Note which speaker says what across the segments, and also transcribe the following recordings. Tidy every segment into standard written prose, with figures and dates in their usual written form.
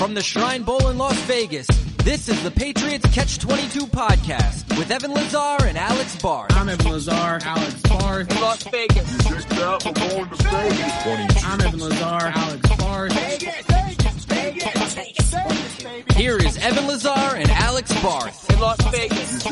Speaker 1: From the Shrine Bowl in Las Vegas, this is the Patriots Catch-22 podcast with Evan Lazar and Alex Barth.
Speaker 2: I'm Evan Lazar, Alex Barth.
Speaker 3: In Las Vegas.
Speaker 2: I'm Evan Lazar, Alex Barth.
Speaker 1: Here is Evan Lazar and Alex Barth.
Speaker 3: In Las Vegas.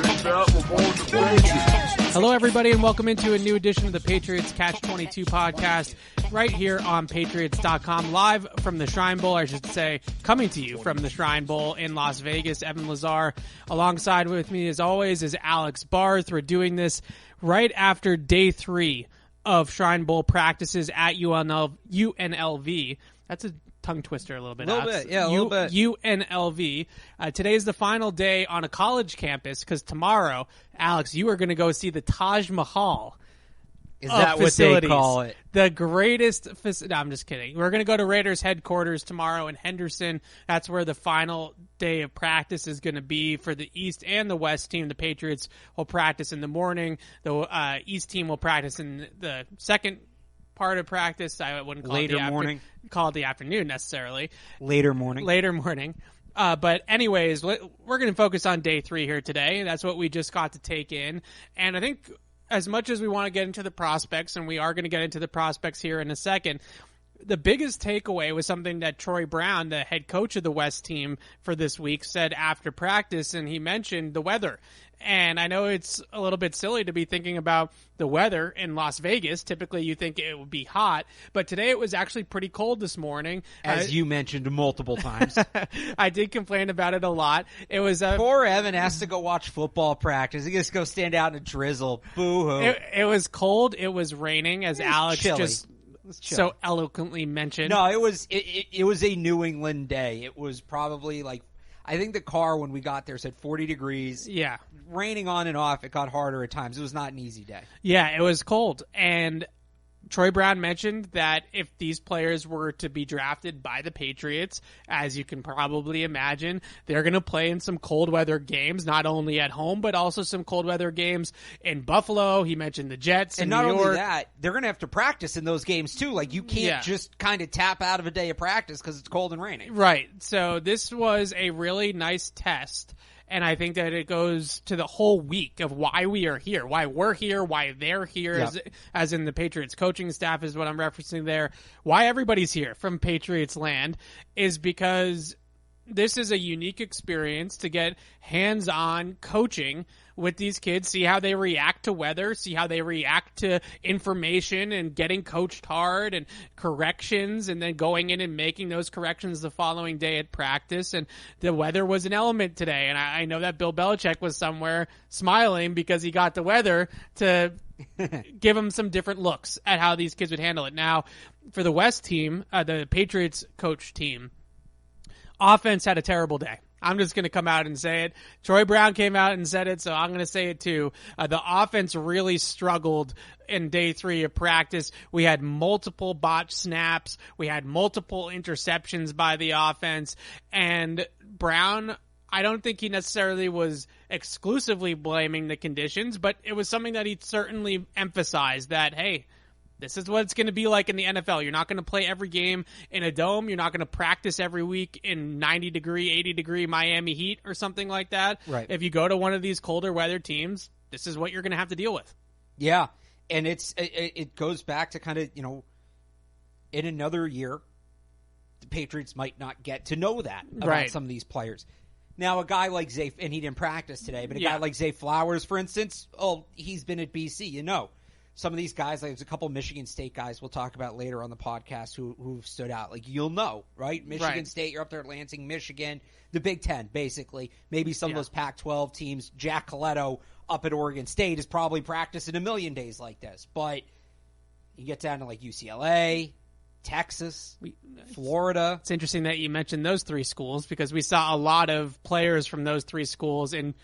Speaker 2: Hello, everybody, and welcome into a new edition of the Patriots Catch-22 podcast right here on Patriots.com, live from the Shrine Bowl, I should say, coming to you from the Shrine Bowl in Las Vegas. Evan Lazar, alongside with me, as always, is Alex Barth. We're doing this right after day 3 of Shrine Bowl practices at UNLV. That's a tongue twister a little bit.
Speaker 1: A little bit.
Speaker 2: UNLV. Today is the final day on a college campus because tomorrow, Alex, you are going to go see the Taj Mahal.
Speaker 1: Is that what they call it?
Speaker 2: The greatest no, I'm just kidding. We're going to go to Raiders headquarters tomorrow in Henderson. That's where the final day of practice is going to be for the East and the West team. The Patriots will practice in the morning. The East team will practice in the second part of practice. I wouldn't call it the afternoon necessarily.
Speaker 1: Later morning.
Speaker 2: But anyways, we're going to focus on day 3 here today. That's what we just got to take in. And I think as much as we want to get into the prospects, and we are going to get into the prospects here in a second, the biggest takeaway was something that Troy Brown, the head coach of the West team for this week, said after practice, and he mentioned the weather. And I know it's a little bit silly to be thinking about the weather in Las Vegas. Typically, you think it would be hot, but today it was actually pretty cold this morning.
Speaker 1: As you mentioned multiple times.
Speaker 2: I did complain about it a lot. It was
Speaker 1: poor Evan has to go watch football practice. He gets to go stand out in a drizzle. Boo-hoo.
Speaker 2: It was cold. It was raining, as Alex just so eloquently mentioned.
Speaker 1: No, it was a New England day. It was probably like, I think the car when we got there said 40 degrees.
Speaker 2: Yeah.
Speaker 1: Raining on and off. It got harder at times. It was not an easy day.
Speaker 2: Yeah, it was cold. And Troy Brown mentioned that if these players were to be drafted by the Patriots, as you can probably imagine, they're going to play in some cold weather games, not only at home, but also some cold weather games in Buffalo. He mentioned the Jets in New York.
Speaker 1: And not only that, they're going to have to practice in those games too. Like, you can't just kind of tap out of a day of practice because it's cold and raining.
Speaker 2: Right. So this was a really nice test. And I think that it goes to the whole week of why we are here, why we're here, why they're here, as in the Patriots coaching staff is what I'm referencing there. Why everybody's here from Patriots land is because this is a unique experience to get hands-on coaching with these kids, see how they react to weather, see how they react to information and getting coached hard and corrections, and then going in and making those corrections the following day at practice. And the weather was an element today. And I know that Bill Belichick was somewhere smiling because he got the weather to give him some different looks at how these kids would handle it. Now, for the West team, the Patriots coach team, offense had a terrible day. I'm just going to come out and say it. Troy Brown came out and said it, so I'm going to say it too. The offense really struggled in day 3 of practice. We had multiple botched snaps. We had multiple interceptions by the offense. And Brown, I don't think he necessarily was exclusively blaming the conditions, but it was something that he certainly emphasized that, hey, this is what it's going to be like in the NFL. You're not going to play every game in a dome. You're not going to practice every week in 90-degree, 80-degree Miami heat or something like that.
Speaker 1: Right.
Speaker 2: If you go to one of these colder weather teams, this is what you're going to have to deal with.
Speaker 1: Yeah, and it goes back to kind of, in another year, the Patriots might not get to know that about some of these players. Now, a guy like Zay, and he didn't practice today, but a guy like Zay Flowers, for instance, he's been at BC, Some of these guys, like there's a couple Michigan State guys we'll talk about later on the podcast who've stood out. Like, you'll know, right? Michigan State, you're up there at Lansing, Michigan, the Big Ten, basically. Maybe some of those Pac-12 teams. Jack Coletto up at Oregon State is probably practicing a million days like this. But you get down to like UCLA, Texas, Florida.
Speaker 2: It's interesting that you mentioned those 3 schools because we saw a lot of players from those 3 schools in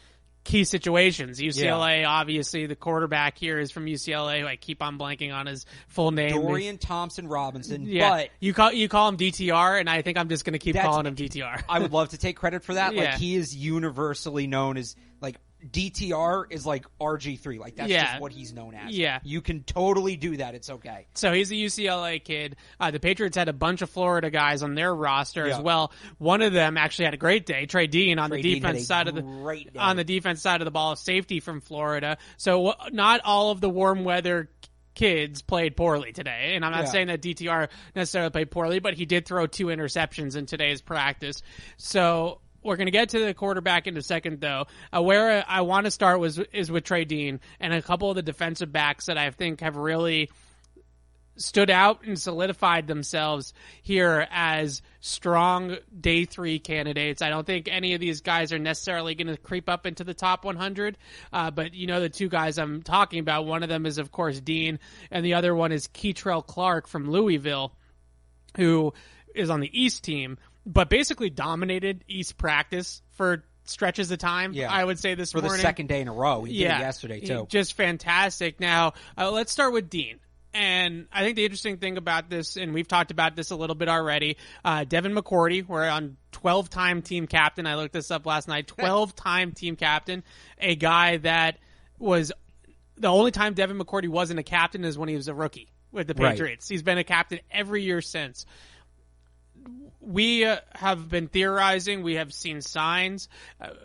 Speaker 2: key situations. UCLA, obviously, the quarterback here is from UCLA, who I keep on blanking on his full name.
Speaker 1: Dorian Thompson-Robinson.
Speaker 2: Yeah.
Speaker 1: But
Speaker 2: you call him DTR, and I think I'm just going to keep calling him DTR.
Speaker 1: I would love to take credit for that.
Speaker 2: Yeah.
Speaker 1: Like, he is universally known as, like, DTR is like RG3. Like, that's just what he's known as.
Speaker 2: Yeah.
Speaker 1: You can totally do that. It's okay.
Speaker 2: So he's a UCLA kid. The Patriots had a bunch of Florida guys on their roster as well. One of them actually had a great day. Trey Dean on the defense side of the ball, safety from Florida. So not all of the warm weather kids played poorly today. And I'm not saying that DTR necessarily played poorly, but he did throw 2 interceptions in today's practice. So we're going to get to the quarterback in a second, though. Where I want to start is with Trey Dean and a couple of the defensive backs that I think have really stood out and solidified themselves here as strong day 3 candidates. I don't think any of these guys are necessarily going to creep up into the top 100, but the 2 guys I'm talking about, one of them is, of course, Dean, and the other one is Keitrell Clark from Louisville, who is on the East team, but basically dominated East practice for stretches of time, I would say, this morning.
Speaker 1: For the second day in a row. He did it yesterday, too.
Speaker 2: Just fantastic. Now, let's start with Dean. And I think the interesting thing about this, and we've talked about this a little bit already, Devin McCourty, we're on 12-time team captain. I looked this up last night. 12-time team captain. A guy that was the only time Devin McCourty wasn't a captain is when he was a rookie with the Patriots. Right. He's been a captain every year since. We have been theorizing. We have seen signs.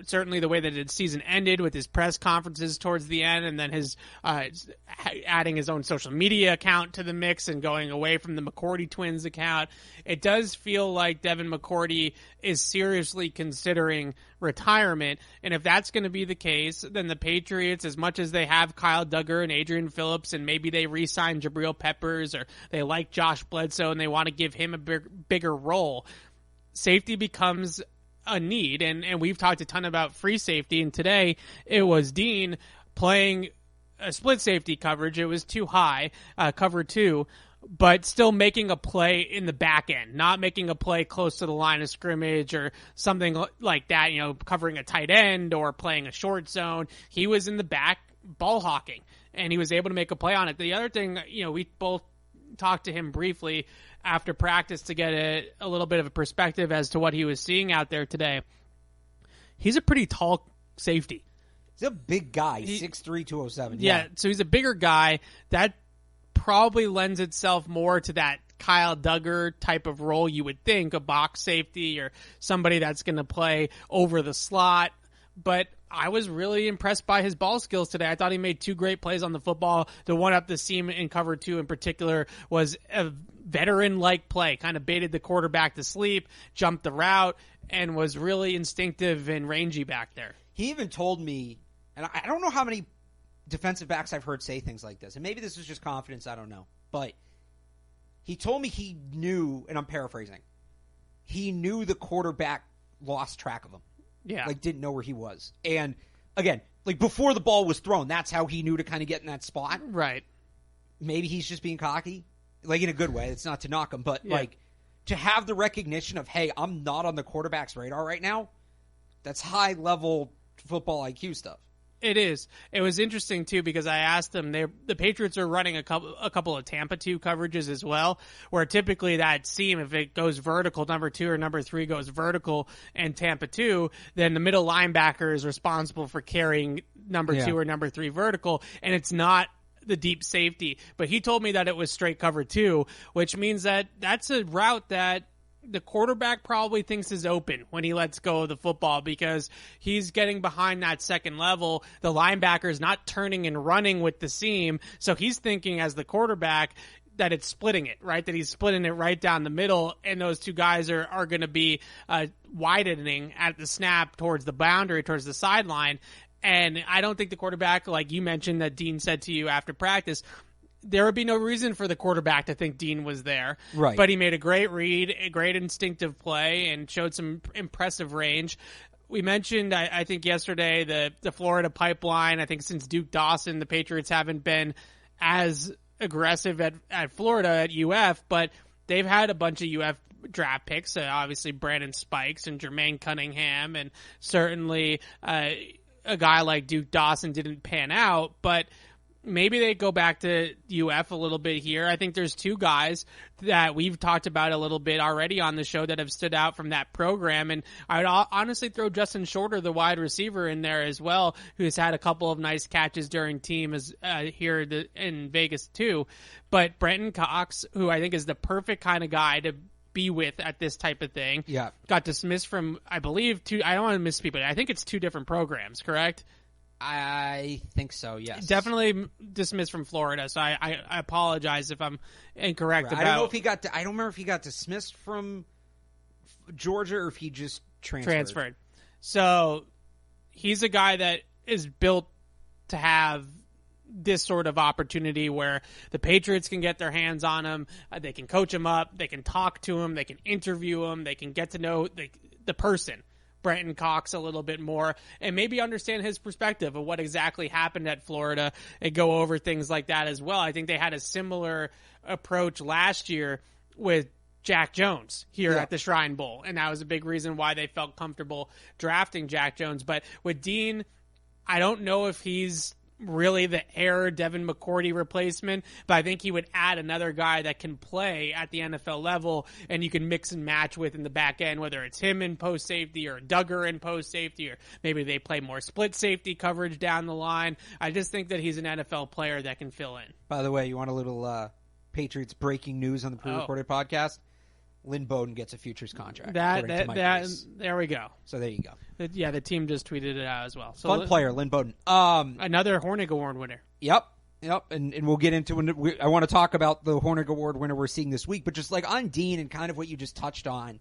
Speaker 2: Certainly the way that the season ended with his press conferences towards the end, and then his adding his own social media account to the mix and going away from the McCourty twins account. It does feel like Devin McCourty is seriously considering retirement. And if that's going to be the case, then the Patriots, as much as they have Kyle Duggar and Adrian Phillips, and maybe they re-sign Jabril Peppers, or they like Josh Bledsoe and they want to give him a bigger role, safety becomes a need. And we've talked a ton about free safety, and today it was Dean playing a split safety coverage. It was too high, cover 2, but still making a play in the back end, not making a play close to the line of scrimmage or something like that, covering a tight end or playing a short zone. He was in the back ball hawking, and he was able to make a play on it. The other thing, we both talked to him briefly after practice to get a little bit of a perspective as to what he was seeing out there today. He's a pretty tall safety.
Speaker 1: He's a big guy, 6'3", 207.
Speaker 2: Yeah, so he's a bigger guy. That probably lends itself more to that Kyle Duggar type of role, you would think, a box safety or somebody that's going to play over the slot. But I was really impressed by his ball skills today. I thought he made 2 great plays on the football. The one up the seam in cover 2 in particular was a veteran-like play, kind of baited the quarterback to sleep, jumped the route, and was really instinctive and rangy back there.
Speaker 1: He even told me, and I don't know how many defensive backs I've heard say things like this, and maybe this is just confidence, I don't know, but he told me he knew, and I'm paraphrasing, he knew the quarterback lost track of him.
Speaker 2: Yeah.
Speaker 1: Like, didn't know where he was. And, again, like, before the ball was thrown, that's how he knew to kind of get in that spot.
Speaker 2: Right.
Speaker 1: Maybe he's just being cocky. Like, in a good way. It's not to knock him. But, like, to have the recognition of, hey, I'm not on the quarterback's radar right now, that's high-level football IQ stuff.
Speaker 2: It is. It was interesting, too, because I asked them, the Patriots are running a couple of Tampa 2 coverages as well, where typically that seam, if it goes vertical, number 2 or number 3 goes vertical and Tampa 2, then the middle linebacker is responsible for carrying number 2 or number 3 vertical, and it's not the deep safety. But he told me that it was straight cover 2, which means that that's a route that the quarterback probably thinks is open when he lets go of the football, because he's getting behind that second level. The linebacker's not turning and running with the seam, so he's thinking as the quarterback that it's splitting it, right? That he's splitting it right down the middle, and those 2 guys are going to be widening at the snap towards the boundary, towards the sideline. And I don't think the quarterback, like you mentioned that Dean said to you after practice, there would be no reason for the quarterback to think Dean was there.
Speaker 1: Right.
Speaker 2: But he made a great read, a great instinctive play, and showed some impressive range. We mentioned, I think yesterday, the Florida pipeline. I think since Duke Dawson, the Patriots haven't been as aggressive at Florida, at UF, but they've had a bunch of UF draft picks. Obviously, Brandon Spikes and Jermaine Cunningham, and certainly a guy like Duke Dawson didn't pan out, but maybe they go back to UF a little bit here. I think there's two guys that we've talked about a little bit already on the show that have stood out from that program. And I would honestly throw Justin Shorter, the wide receiver, in there as well, who's had a couple of nice catches during team here in Vegas too. But Brenton Cox, who I think is the perfect kind of guy to be with at this type of thing.
Speaker 1: Yeah.
Speaker 2: Got dismissed from, I believe, I don't want to misspeak, but I think it's two different programs, correct?
Speaker 1: I think so, yes.
Speaker 2: Definitely dismissed from Florida, so I apologize if I'm incorrect about.
Speaker 1: I don't know if he got. I don't remember if he got dismissed from Georgia or if he just transferred.
Speaker 2: So he's a guy that is built to have this sort of opportunity where the Patriots can get their hands on him, they can coach him up, they can talk to him, they can interview him, they can get to know the person. Brenton Cox a little bit more and maybe understand his perspective of what exactly happened at Florida and go over things like that as well. I think they had a similar approach last year with Jack Jones here at the Shrine Bowl, and that was a big reason why they felt comfortable drafting Jack Jones. But with Dean, I don't know if he's really the heir Devin McCourty replacement, but I think he would add another guy that can play at the NFL level and you can mix and match with in the back end, whether it's him in post safety or Duggar in post safety, or maybe they play more split safety coverage down the line. I just think that he's an NFL player that can fill in.
Speaker 1: By the way, you want a little Patriots breaking news on the pre-recorded podcast? Lynn Bowden gets a futures contract.
Speaker 2: There we go.
Speaker 1: So there you go.
Speaker 2: The team just tweeted it out as well. So
Speaker 1: fun player, Lynn Bowden.
Speaker 2: Another Hornig Award winner.
Speaker 1: Yep. And we'll get into I want to talk about the Hornig Award winner we're seeing this week, but just like on Dean and kind of what you just touched on,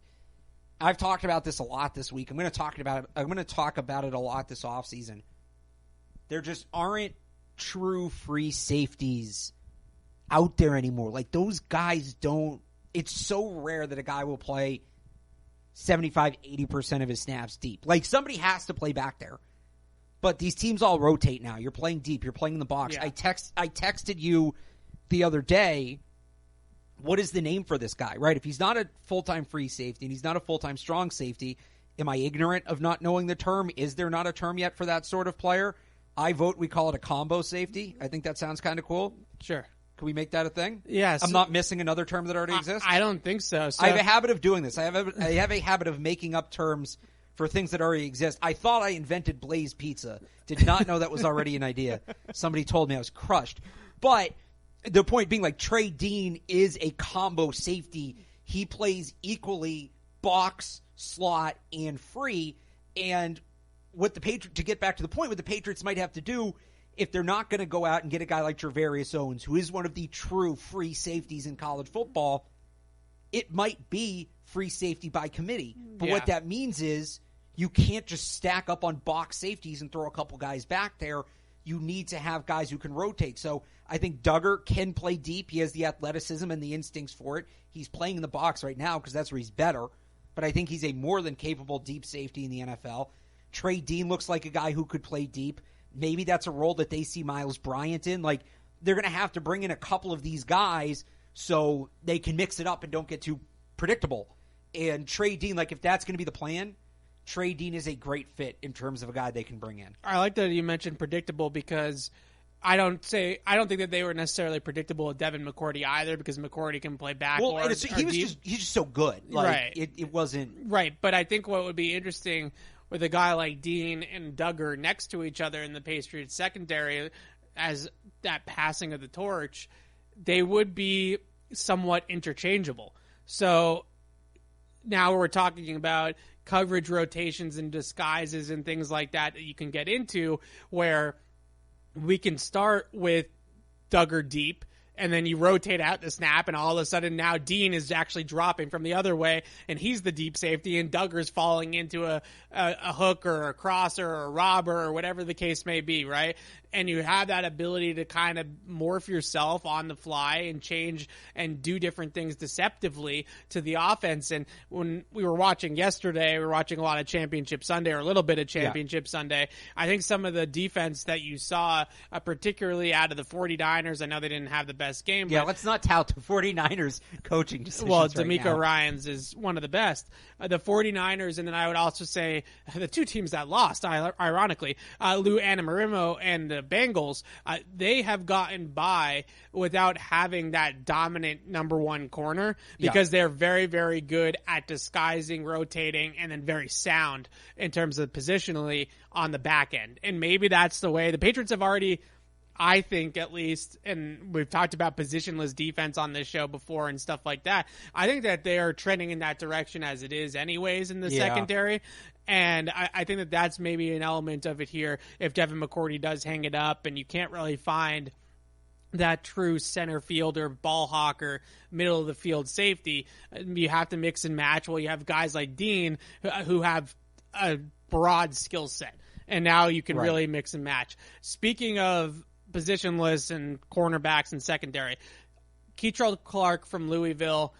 Speaker 1: I've talked about this a lot this week. I'm going to talk about it a lot this offseason. There just aren't true free safeties out there anymore. Like those guys don't. It's so rare that a guy will play 75-80% of his snaps deep. Like, somebody has to play back there. But these teams all rotate now. You're playing deep. You're playing in the box. Yeah. I texted you the other day, what is the name for this guy, right? If he's not a full-time free safety and he's not a full-time strong safety, am I ignorant of not knowing the term? Is there not a term yet for that sort of player? I vote we call it a combo safety. I think that sounds kind of cool.
Speaker 2: Sure.
Speaker 1: Can we make that a thing?
Speaker 2: Yes.
Speaker 1: I'm not missing another term that already exists?
Speaker 2: I don't think so.
Speaker 1: I have a habit of doing this. I have a habit of making up terms for things that already exist. I thought I invented Blaze Pizza. Did not know that was already an idea. Somebody told me. I was crushed. But the point being, like, Trey Dean is a combo safety. He plays equally box, slot, and free. And what the Patriots, to get back to the point, what the Patriots might have to do, if they're not going to go out and get a guy like Travarius Owens, who is one of the true free safeties in college football, it might be free safety by committee. But what that means is you can't just stack up on box safeties and throw a couple guys back there. You need to have guys who can rotate. So I think Duggar can play deep. He has the athleticism and the instincts for it. He's playing in the box right now because that's where he's better. But I think he's a more than capable deep safety in the NFL. Trey Dean looks like a guy who could play deep. Maybe that's a role that they see Miles Bryant in. Like, they're going to have to bring in a couple of these guys so they can mix it up and don't get too predictable. And Trey Dean, like, if that's going to be the plan, Trey Dean is a great fit in terms of a guy they can bring in.
Speaker 2: I like that you mentioned predictable because I don't think that they were necessarily predictable with Devin McCourty either, because McCourty can play back.
Speaker 1: Well, he's just so good. Like,
Speaker 2: right.
Speaker 1: It wasn't
Speaker 2: right. But I think what would be interesting with a guy like Dean and Duggar next to each other in the Patriots secondary as that passing of the torch, they would be somewhat interchangeable. So now we're talking about coverage rotations and disguises and things like that you can get into, where we can start with Duggar deep, and then you rotate out the snap, and all of a sudden now Dean is actually dropping from the other way, and he's the deep safety, and Duggar's falling into a hook or a crosser or a robber or whatever the case may be, right? And you have that ability to kind of morph yourself on the fly and change and do different things deceptively to the offense. And when we were watching yesterday, we were watching a lot of Championship Sunday, or a little bit of Championship Sunday. I think some of the defense that you saw, particularly out of the 49ers, I know they didn't have the best game.
Speaker 1: Yeah, let's not tout the 49ers coaching decisions.
Speaker 2: Well,
Speaker 1: right
Speaker 2: D'Amico
Speaker 1: now.
Speaker 2: Ryans is one of the best. The 49ers, and then I would also say the two teams that lost, ironically, Lou Anamarimo and the the Bengals, they have gotten by without having that dominant number one corner because they're very, very good at disguising, rotating, and then very sound in terms of positionally on the back end. And maybe that's the way the Patriots have already, I think at least, and we've talked about positionless defense on this show before and stuff like that. I think that they are trending in that direction as it is anyways in the secondary. And I think that that's maybe an element of it here if Devin McCourty does hang it up and you can't really find that true center fielder, ball hawker, middle of the field safety. You have to mix and match. Well, you have guys like Dean who have a broad skill set. And now you can really mix and match. Speaking of positionless and cornerbacks and secondary, Keitrell Clark from Louisville,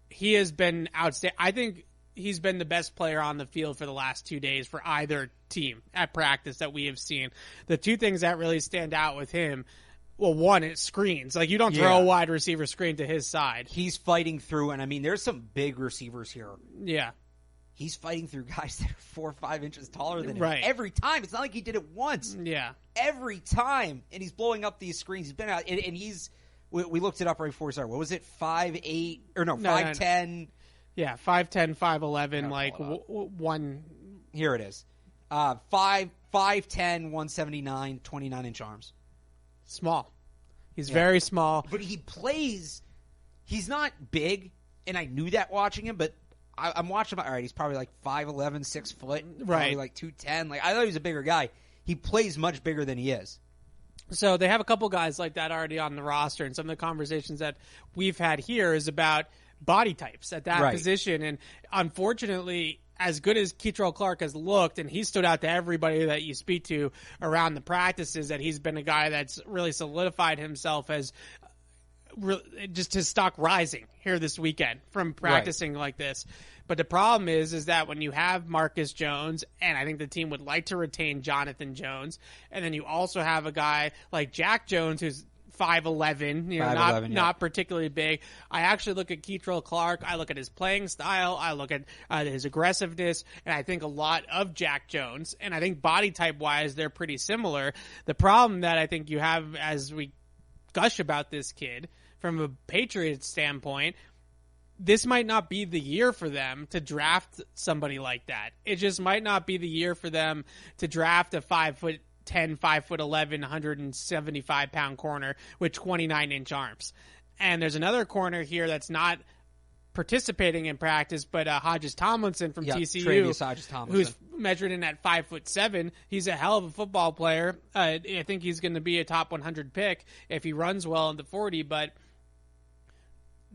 Speaker 2: he has been outstanding. I think he's been the best player on the field for the last 2 days for either team at practice that we have seen. The two things that really stand out with him, well, one, it's screens. Like, you don't throw a wide receiver screen to his side.
Speaker 1: He's fighting through, and I mean, there's some big receivers here.
Speaker 2: Yeah.
Speaker 1: He's fighting through guys that are 4 or 5 inches taller than him every time. It's not like he did it once.
Speaker 2: Yeah.
Speaker 1: Every time. And he's blowing up these screens. He's been out, and he's, we looked it up right before we started. What was it? 5'8", or no, 5'10".
Speaker 2: Yeah, 5'10", 5'11", like one.
Speaker 1: Here it is. 5'10", 179, 29-inch arms.
Speaker 2: Small. He's very small.
Speaker 1: But he plays, he's not big, and I knew that watching him, but I'm watching him. All right, he's probably like 5'11", 6 foot, probably like 210. Like, I thought he was a bigger guy. He plays much bigger than he is.
Speaker 2: So they have a couple guys like that already on the roster, and some of the conversations that we've had here is about body types at that position. And unfortunately, as good as Keitrell Clark has looked, and he stood out to everybody that you speak to around the practices, that he's been a guy that's really solidified himself as just his stock rising here this weekend from practicing like this. But the problem is that when you have Marcus Jones, and I think the team would like to retain Jonathan Jones, and then you also have a guy like Jack Jones who's 5'11", you know, not particularly big. I actually look at Keitrell Clark. I look at his playing style. I look at his aggressiveness, and I think a lot of Jack Jones. And I think body type wise, they're pretty similar. The problem that I think you have as we gush about this kid from a Patriots standpoint, this might not be the year for them to draft somebody like that. It just might not be the year for them to draft a 5'10", 5'11", 175-pound corner with 29-inch arms. And there's another corner here that's not participating in practice, but Hodges Tomlinson from TCU, who's measured in at 5'7". He's a hell of a football player. I think he's going to be a top 100 pick if he runs well in the 40, but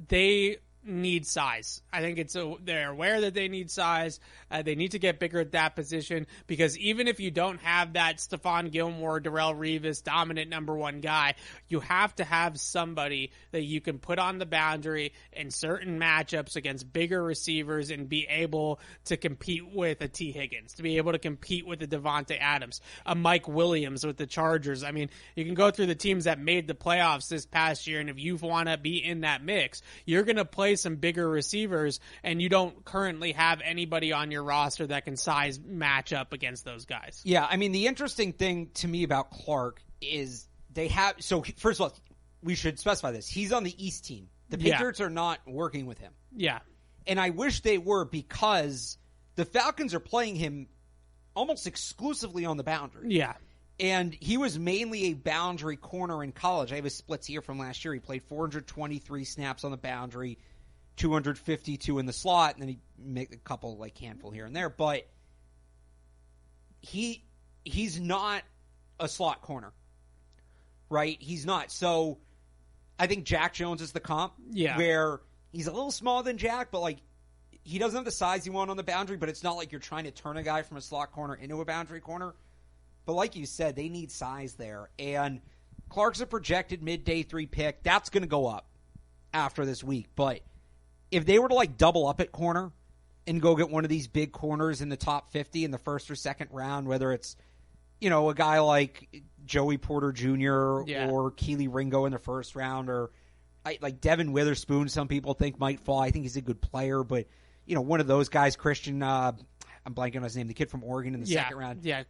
Speaker 2: they need size. I think they're aware that they need size. They need to get bigger at that position, because even if you don't have that Stephon Gilmore, Darrelle Revis dominant number one guy, you have to have somebody that you can put on the boundary in certain matchups against bigger receivers and be able to compete with a T. Higgins, to be able to compete with a Devontae Adams, a Mike Williams with the Chargers. I mean, you can go through the teams that made the playoffs this past year, and if you want to be in that mix, you're going to play some bigger receivers, and you don't currently have anybody on your roster that can size match up against those guys.
Speaker 1: Yeah, I mean, the interesting thing to me about Clark is they have, so first of all, we should specify this. He's on the East team. The Patriots are not working with him.
Speaker 2: Yeah.
Speaker 1: And I wish they were, because the Falcons are playing him almost exclusively on the boundary.
Speaker 2: Yeah.
Speaker 1: And he was mainly a boundary corner in college. I have his splits here from last year. He played 423 snaps on the boundary, 252 in the slot, and then he made a couple, like, handful here and there. But he's not a slot corner, right? He's not. So I think Jack Jones is the comp, where he's a little smaller than Jack, but, like, he doesn't have the size you want on the boundary, but it's not like you're trying to turn a guy from a slot corner into a boundary corner. But like you said, they need size there. And Clark's a projected mid-day 3 pick. That's going to go up after this week. But if they were to, like, double up at corner and go get one of these big corners in the top 50 in the first or second round, whether it's, you know, a guy like Joey Porter Jr. or Keely Ringo in the first round, or like Devin Witherspoon, some people think might fall. I think he's a good player, but, you know, one of those guys, Christian, I'm blanking on his name, the kid from Oregon in the second round.
Speaker 2: Yeah.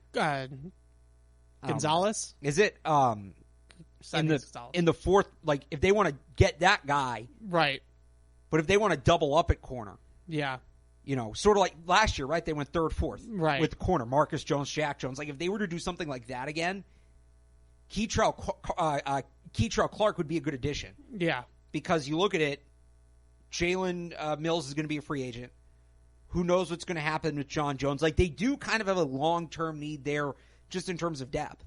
Speaker 2: Gonzalez?
Speaker 1: Is it in the fourth? Like if they want to get that guy,
Speaker 2: right?
Speaker 1: But if they want to double up at corner,
Speaker 2: yeah,
Speaker 1: sort of like last year, right? They went third, fourth,
Speaker 2: right,
Speaker 1: with corner Marcus Jones, Jack Jones. Like if they were to do something like that again, Keitrell Clark would be a good addition.
Speaker 2: Yeah,
Speaker 1: because you look at it, Jalen Mills is going to be a free agent. Who knows what's going to happen with John Jones? Like they do kind of have a long-term need there, just in terms of depth.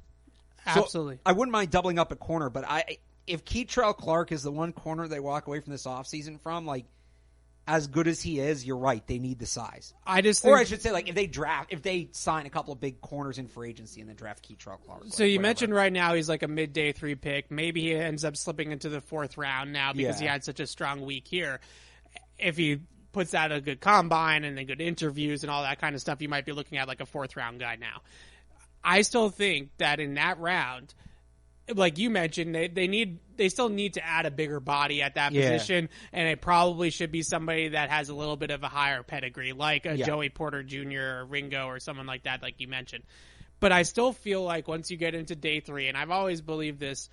Speaker 2: Absolutely.
Speaker 1: So I wouldn't mind doubling up at corner, but if Keitrell Clark is the one corner they walk away from this offseason from, like as good as he is, you're right, they need the size.
Speaker 2: I should
Speaker 1: say, like if they sign a couple of big corners in free agency and then draft Keitrell Clark.
Speaker 2: So you mentioned right now he's like a mid-day 3 pick. Maybe he ends up slipping into the 4th round now because he had such a strong week here. If he puts out a good combine and the good interviews and all that kind of stuff, you might be looking at like a 4th round guy now. I still think that in that round, like you mentioned, they still need to add a bigger body at that position, and it probably should be somebody that has a little bit of a higher pedigree, like a Joey Porter Jr. or Ringo or someone like that, like you mentioned. But I still feel like once you get into day 3, and I've always believed this,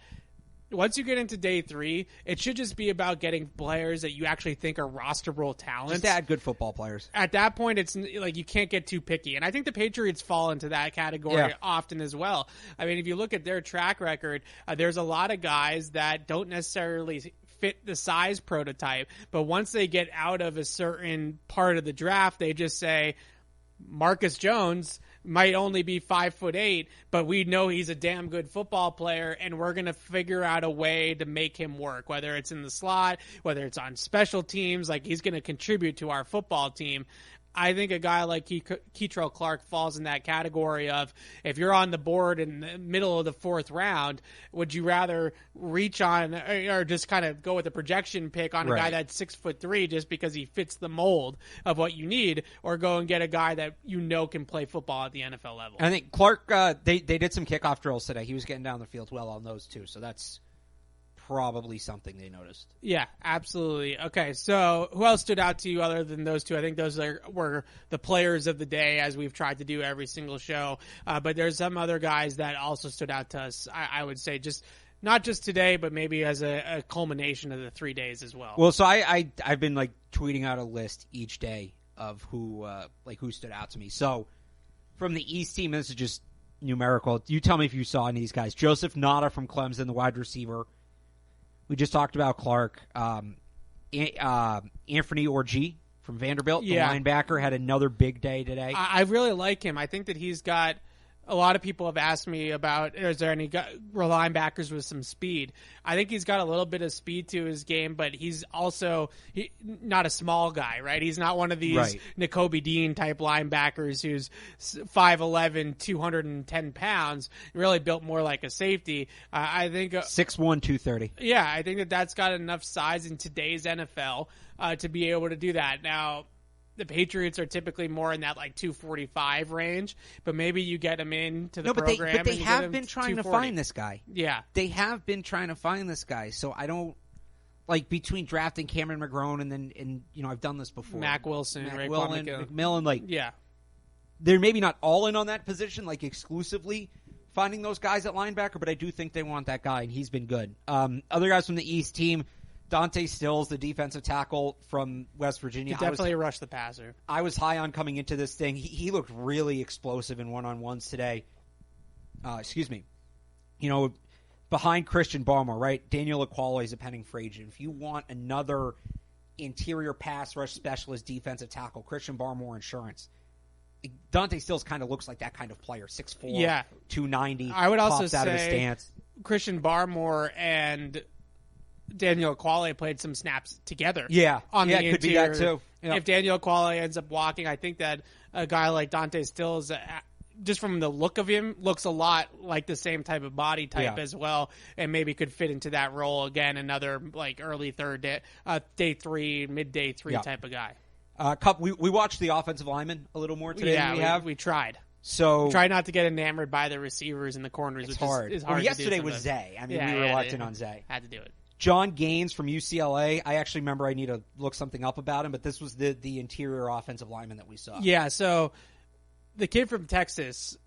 Speaker 2: once you get into day 3, it should just be about getting players that you actually think are rosterable talents.
Speaker 1: Just add good football players.
Speaker 2: At that point, it's like you can't get too picky. And I think the Patriots fall into that category often as well. I mean, if you look at their track record, there's a lot of guys that don't necessarily fit the size prototype. But once they get out of a certain part of the draft, they just say, Marcus Jones might only be 5'8", but we know he's a damn good football player, and we're going to figure out a way to make him work, whether it's in the slot, whether it's on special teams, like he's going to contribute to our football team. I think a guy like Keitrell Clark falls in that category of, if you're on the board in the middle of the 4th round, would you rather reach on or just kind of go with a projection pick on a guy that's 6'3" just because he fits the mold of what you need, or go and get a guy that can play football at the NFL level?
Speaker 1: I think Clark, they did some kickoff drills today. He was getting down the field well on those too, so that's probably something they noticed.
Speaker 2: Yeah, absolutely. Okay, so who else stood out to you other than those two? I think those were the players of the day, as we've tried to do every single show. But there's some other guys that also stood out to us, I would say, just not just today, but maybe as a culmination of the 3 days as well.
Speaker 1: Well, so I've been like tweeting out a list each day of who stood out to me. So from the East team, this is just numerical. You tell me if you saw any of these guys. Joseph Nada from Clemson, the wide receiver. We just talked about Clark. Anthony Orji from Vanderbilt, the linebacker, had another big day today.
Speaker 2: I really like him. I think that he's got – a lot of people have asked me about, is there any linebackers with some speed? I think he's got a little bit of speed to his game, but he's also not a small guy, right? He's not one of these Nakobe Dean type linebackers who's 5'11", 210 pounds, really built more like a safety. I think
Speaker 1: 6'1", 230.
Speaker 2: Yeah, I think that's got enough size in today's NFL to be able to do that. Now, the Patriots are typically more in that like 245 range, but maybe you get them into the program.
Speaker 1: But they have been trying to find this guy.
Speaker 2: Yeah.
Speaker 1: They have been trying to find this guy. So I don't, like, between drafting And I've done this before.
Speaker 2: Mac Wilson,
Speaker 1: McMillan, like,
Speaker 2: yeah.
Speaker 1: They're maybe not all in on that position, like exclusively finding those guys at linebacker, but I do think they want that guy, and he's been good. Other guys from the East team, Dante Stills, the defensive tackle from West Virginia.
Speaker 2: He definitely rushed the passer.
Speaker 1: I was high on coming into this thing. He looked really explosive in one-on-ones today. Behind Christian Barmore, right? Daniel Ekuale is a pending free agent. If you want another interior pass rush specialist defensive tackle, Christian Barmore Insurance. Dante Stills kind of looks like that kind of player, 6'4", 290.
Speaker 2: I would also
Speaker 1: pops out of his stance.
Speaker 2: Christian Barmore and Daniel Ekuale played some snaps together.
Speaker 1: Yeah,
Speaker 2: on the
Speaker 1: it could be that too. Yeah.
Speaker 2: If Daniel Ekuale ends up walking, I think that a guy like Dante Stills, just from the look of him, looks a lot like the same type of body type as well, and maybe could fit into that role again. Another like early third day, day 3, midday 3 type of guy.
Speaker 1: We watched the offensive linemen a little more today.
Speaker 2: Yeah, we tried.
Speaker 1: So
Speaker 2: try not to get enamored by the receivers and the corners, which
Speaker 1: hard.
Speaker 2: is hard.
Speaker 1: Well, yesterday was Zay. We were reluctant on Zay.
Speaker 2: Had to do it.
Speaker 1: John Gaines from UCLA. I actually remember I need to look something up about him, but this was the interior offensive lineman that we saw.
Speaker 2: Yeah, so the kid from Texas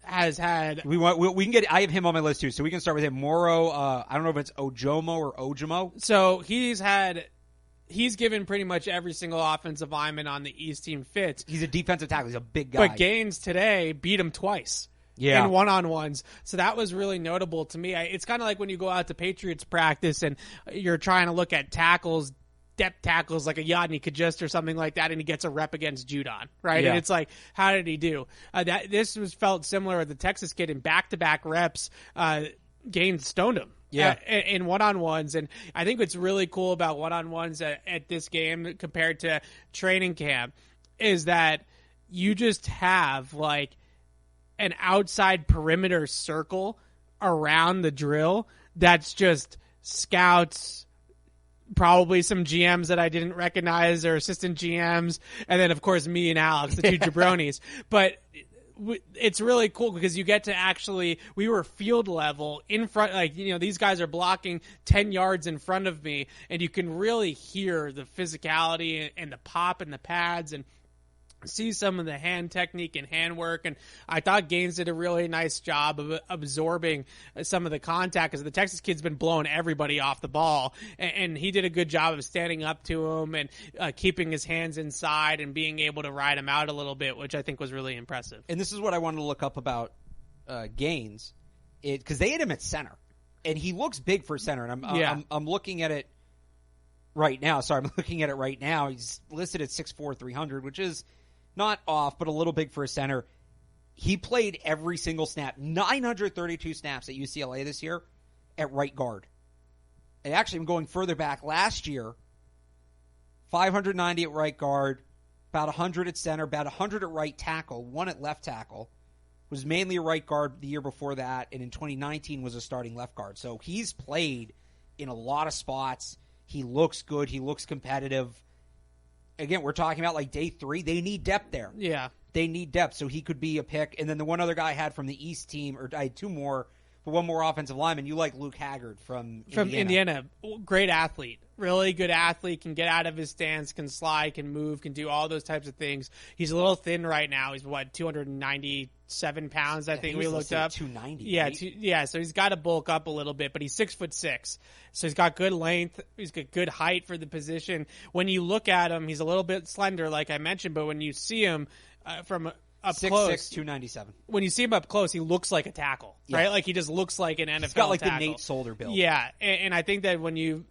Speaker 2: has had.
Speaker 1: We can get. I have him on my list too, so we can start with him. Moro. I don't know if it's Ojomo or Ojimo.
Speaker 2: So he's given pretty much every single offensive lineman on the East team fits.
Speaker 1: He's a defensive tackle. He's a big guy.
Speaker 2: But Gaines today beat him twice.
Speaker 1: Yeah.
Speaker 2: In one-on-ones. So that was really notable to me. It's kind of like when you go out to Patriots practice and you're trying to look at tackles, depth tackles like a Yadni Kajust or something like that, and he gets a rep against Judon, right?
Speaker 1: Yeah.
Speaker 2: And it's like, how did he do? This felt similar with the Texas kid in back-to-back reps. Gaines stoned him.
Speaker 1: Yeah.
Speaker 2: In one-on-ones. And I think what's really cool about one-on-ones at this game compared to training camp is that you just have, like, an outside perimeter circle around the drill that's just scouts, probably some GMs that I didn't recognize or assistant GMs, and then, of course, me and Alex, the two jabronis. But it's really cool because you get to actually, we were field level in front, like, you know, these guys are blocking 10 yards in front of me, and you can really hear the physicality and the pop and the pads and see some of the hand technique and handwork, and I thought Gaines did a really nice job of absorbing some of the contact because the Texas kid's been blowing everybody off the ball, and he did a good job of standing up to him and keeping his hands inside and being able to ride him out a little bit, which I think was really impressive.
Speaker 1: And this is what I wanted to look up about Gaines, because they had him at center, and he looks big for center, and I'm looking at it right now. Sorry, I'm looking at it right now. He's listed at 6'4", 300, which is not off, but a little big for a center. He played every single snap, 932 snaps at UCLA this year at right guard. And actually, I'm going further back. Last year, 590 at right guard, about 100 at center, about 100 at right tackle, 1 at left tackle. Was mainly a right guard the year before that, and in 2019 was a starting left guard. So he's played in a lot of spots. He looks good. He looks competitive. Again, we're talking about like day 3. They need depth there.
Speaker 2: Yeah.
Speaker 1: They need depth, so he could be a pick. And then the one other guy I had from the East team, or I had 2 more, but one more offensive lineman. You like Luke Haggard from
Speaker 2: Indiana. Great athlete. Really good athlete. Can get out of his stance, can slide, can move, can do all those types of things. He's a little thin right now. He's, 297 pounds, I think we looked up.
Speaker 1: 290.
Speaker 2: Yeah,
Speaker 1: right?
Speaker 2: so he's got to bulk up a little bit, but he's 6'6", so he's got good length. He's got good height for the position. When you look at him, he's a little bit slender, like I mentioned, but when you see him from up
Speaker 1: 6'6",
Speaker 2: close,
Speaker 1: 297.
Speaker 2: When you see him up close, he looks like a tackle, right?
Speaker 1: Yeah.
Speaker 2: Like he just looks like an NFL
Speaker 1: He's got like
Speaker 2: tackle.
Speaker 1: the Nate Solder build.
Speaker 2: Yeah, and I think that when you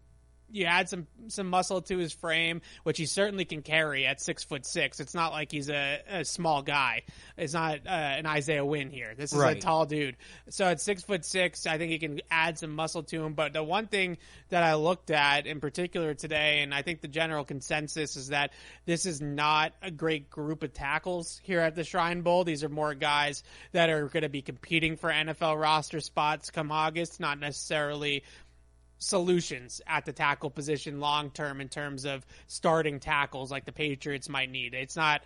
Speaker 2: add some muscle to his frame, which he certainly can carry at 6'6". It's not like he's a small guy. It's not an Isaiah Wynn here. This is a tall dude. So at 6'6", I think he can add some muscle to him. But the one thing that I looked at in particular today, and I think the general consensus is that this is not a great group of tackles here at the Shrine Bowl. These are more guys that are going to be competing for NFL roster spots come August, not necessarily solutions at the tackle position long term in terms of starting tackles like the Patriots might need. It's not,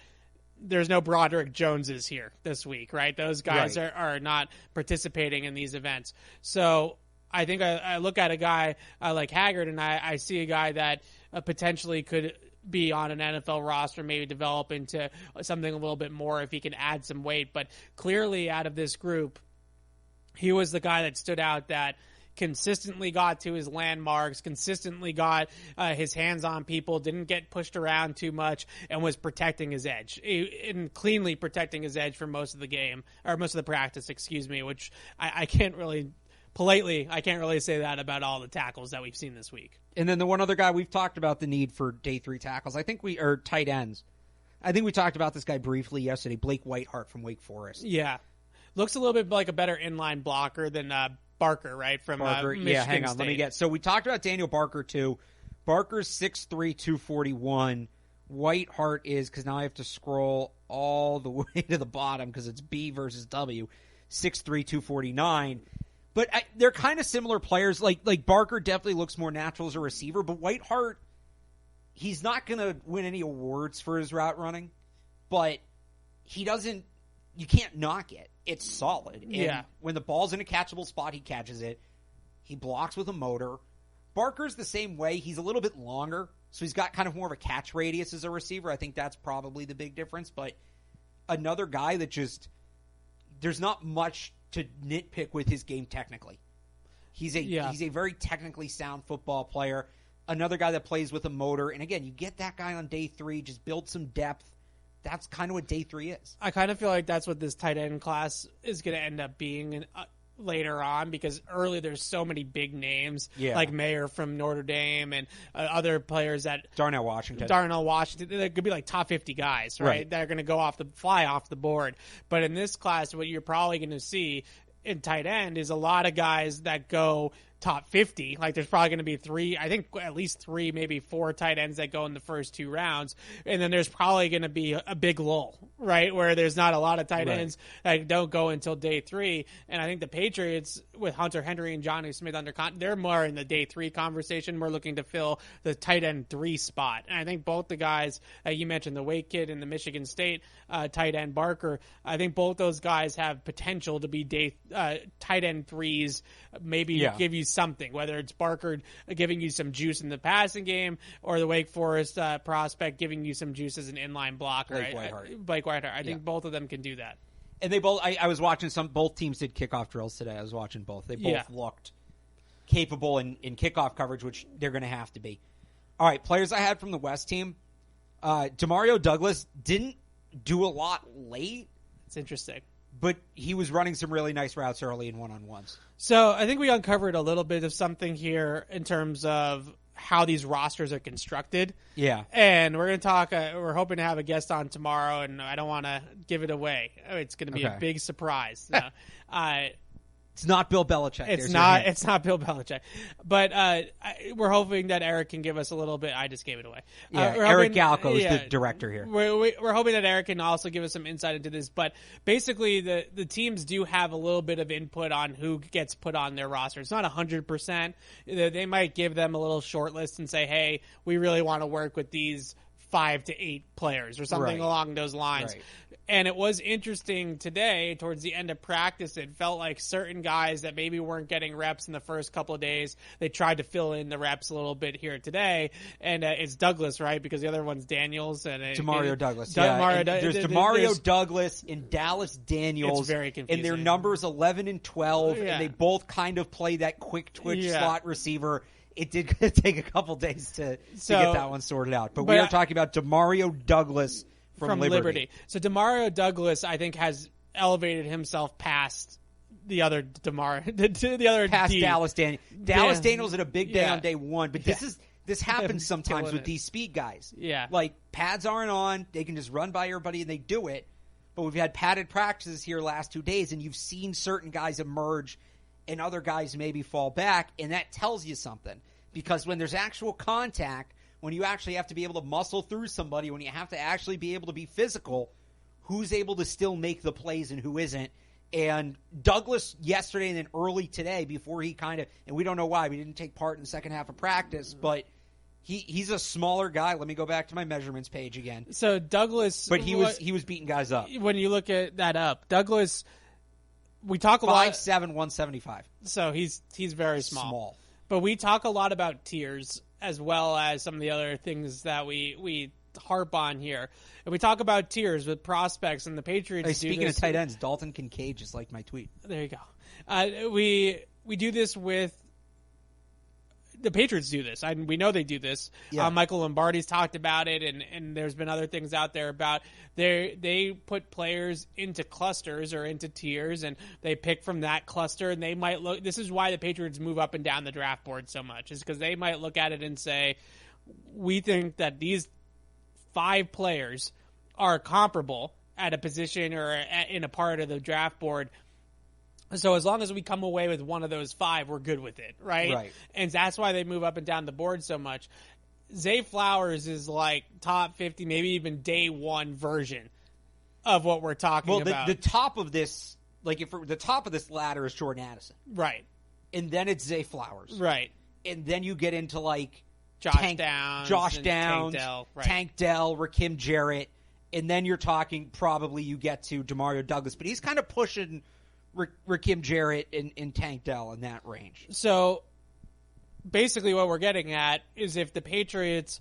Speaker 2: there's no Broderick Joneses here this week, right? Those guys are not participating in these events. So I think I look at a guy like Haggard, and I see a guy that potentially could be on an NFL roster, maybe develop into something a little bit more if he can add some weight. But clearly out of this group, he was the guy that stood out that consistently got to his landmarks, consistently got his hands on people, didn't get pushed around too much, and was protecting his edge, and cleanly protecting his edge for most of the game, or most of the practice, which I can't really, politely, I can't really say that about all the tackles that we've seen this week.
Speaker 1: And then the one other guy, we've talked about the need for day 3 tackles. Or tight ends. I think we talked about this guy briefly yesterday, Blake Whiteheart from Wake Forest.
Speaker 2: Yeah. Looks a little bit like a better inline blocker than Barker, right? From
Speaker 1: Barker.
Speaker 2: Michigan
Speaker 1: hang on.
Speaker 2: State.
Speaker 1: Let me get. So we talked about Daniel Barker too. Barker's 6'3", 241. Whiteheart is, because now I have to scroll all the way to the bottom because it's B versus W. 6'3", 249. But they're kind of similar players. Like Barker definitely looks more natural as a receiver, but Whiteheart, he's not going to win any awards for his route running, but he doesn't. You can't knock it. It's solid. And when the ball's in a catchable spot, he catches it. He blocks with a motor. Barker's the same way. He's a little bit longer, so he's got kind of more of a catch radius as a receiver. I think that's probably the big difference. But another guy that just there's not much to nitpick with his game technically. He's a very technically sound football player. Another guy that plays with a motor. And again, you get that guy on day 3, just build some depth. That's kind of what day 3 is.
Speaker 2: I kind of feel like that's what this tight end class is going to end up being later on, because early there's so many big names like Mayer from Notre Dame and other players that
Speaker 1: Darnell Washington,
Speaker 2: that could be like top 50 guys, right? That are going to go fly off the board. But in this class, what you're probably going to see in tight end is a lot of guys that go top 50. Like there's probably going to be 3, I think at least 3, maybe 4 tight ends that go in the first 2 rounds. And then there's probably going to be a big lull, right? Where there's not a lot of tight ends that don't go until day 3. And I think the Patriots with Hunter Henry and Jonnu Smith they're more in the day 3 conversation. We're looking to fill the tight end 3 spot. And I think both the guys you mentioned, the Wake kid and the Michigan State tight end Barker, I think both those guys have potential to be tight end 3s, maybe give you something, whether it's Barker giving you some juice in the passing game or the Wake Forest prospect giving you some juice as an inline blocker. Blake Whiteheart. I think both of them can do that.
Speaker 1: And they both, I was watching both teams did kickoff drills today. I was watching both. They both looked capable in kickoff coverage, which they're going to have to be. All right, players I had from the West team. Demario Douglas didn't do a lot late.
Speaker 2: It's interesting.
Speaker 1: But he was running some really nice routes early in one-on-ones.
Speaker 2: So I think we uncovered a little bit of something here in terms of how these rosters are constructed.
Speaker 1: Yeah.
Speaker 2: And we're going to talk, we're hoping to have a guest on tomorrow, and I don't want to give it away. It's going to be a big surprise.
Speaker 1: It's not Bill Belichick.
Speaker 2: It's not Bill Belichick. But we're hoping that Eric can give us a little bit. I just gave it away.
Speaker 1: Eric Galco is the director here.
Speaker 2: We're hoping that Eric can also give us some insight into this. But basically, the teams do have a little bit of input on who gets put on their roster. It's not 100%. They might give them a little short list and say, hey, we really want to work with these 5 to 8 players or something along those lines. Right. And it was interesting today, towards the end of practice, it felt like certain guys that maybe weren't getting reps in the first couple of days, they tried to fill in the reps a little bit here today. And it's Douglas, right? Because the other one's Daniels. And
Speaker 1: Demario Douglas. There's Demario Douglas and Dallas Daniels.
Speaker 2: It's very confusing.
Speaker 1: And their numbers 11 and 12, and they both kind of play that quick twitch slot receiver. It did take a couple days to get that one sorted out. But we are talking about Demario Douglas from Liberty.
Speaker 2: So Demario Douglas, I think, has elevated himself past the other
Speaker 1: past Dallas Daniels. Dallas Daniels had a big day on day 1, but this happens sometimes with these speed guys.
Speaker 2: Yeah.
Speaker 1: Like, pads aren't on, they can just run by everybody and they do it. But we've had padded practices here last 2 days, and you've seen certain guys emerge and other guys maybe fall back, and that tells you something. Because when there's actual contact, when you actually have to be able to muscle through somebody, when you have to actually be able to be physical, who's able to still make the plays and who isn't? And Douglas yesterday and then early today, before he kind of, and we don't know why, we didn't take part in the second half of practice, but he's a smaller guy. Let me go back to my measurements page again.
Speaker 2: So Douglas,
Speaker 1: but he was beating guys up.
Speaker 2: When you look at that up, Douglas, we talk a lot
Speaker 1: 5'7", 175.
Speaker 2: So he's very small. But we talk a lot about tiers as well as some of the other things that we harp on here. And we talk about tiers with prospects, and the Patriots do
Speaker 1: speaking of tight ends, Dalton Kincaid just liked my tweet.
Speaker 2: There you go. We do this with the Patriots do this. We know they do this. Yeah. Michael Lombardi's talked about it, and there's been other things out there about they put players into clusters or into tiers, and they pick from that cluster, and they might look. This is why the Patriots move up and down the draft board so much, is because they might look at it and say, we think that these 5 players are comparable at a position or in a part of the draft board. So as long as we come away with one of those 5, we're good with it, right?
Speaker 1: Right.
Speaker 2: And that's why they move up and down the board so much. Zay Flowers is like top 50, maybe even day 1 version of what we're talking about.
Speaker 1: The top of this, the top of this ladder is Jordan Addison,
Speaker 2: right?
Speaker 1: And then it's Zay Flowers,
Speaker 2: right?
Speaker 1: And then you get into like
Speaker 2: Josh Downs,
Speaker 1: Tank Dell, right. Tank Dell, Rakim Jarrett, and then you're talking probably you get to Demario Douglas, but he's kind of pushing Rakim Jarrett and Tank Dell in that range.
Speaker 2: So basically what we're getting at is if the Patriots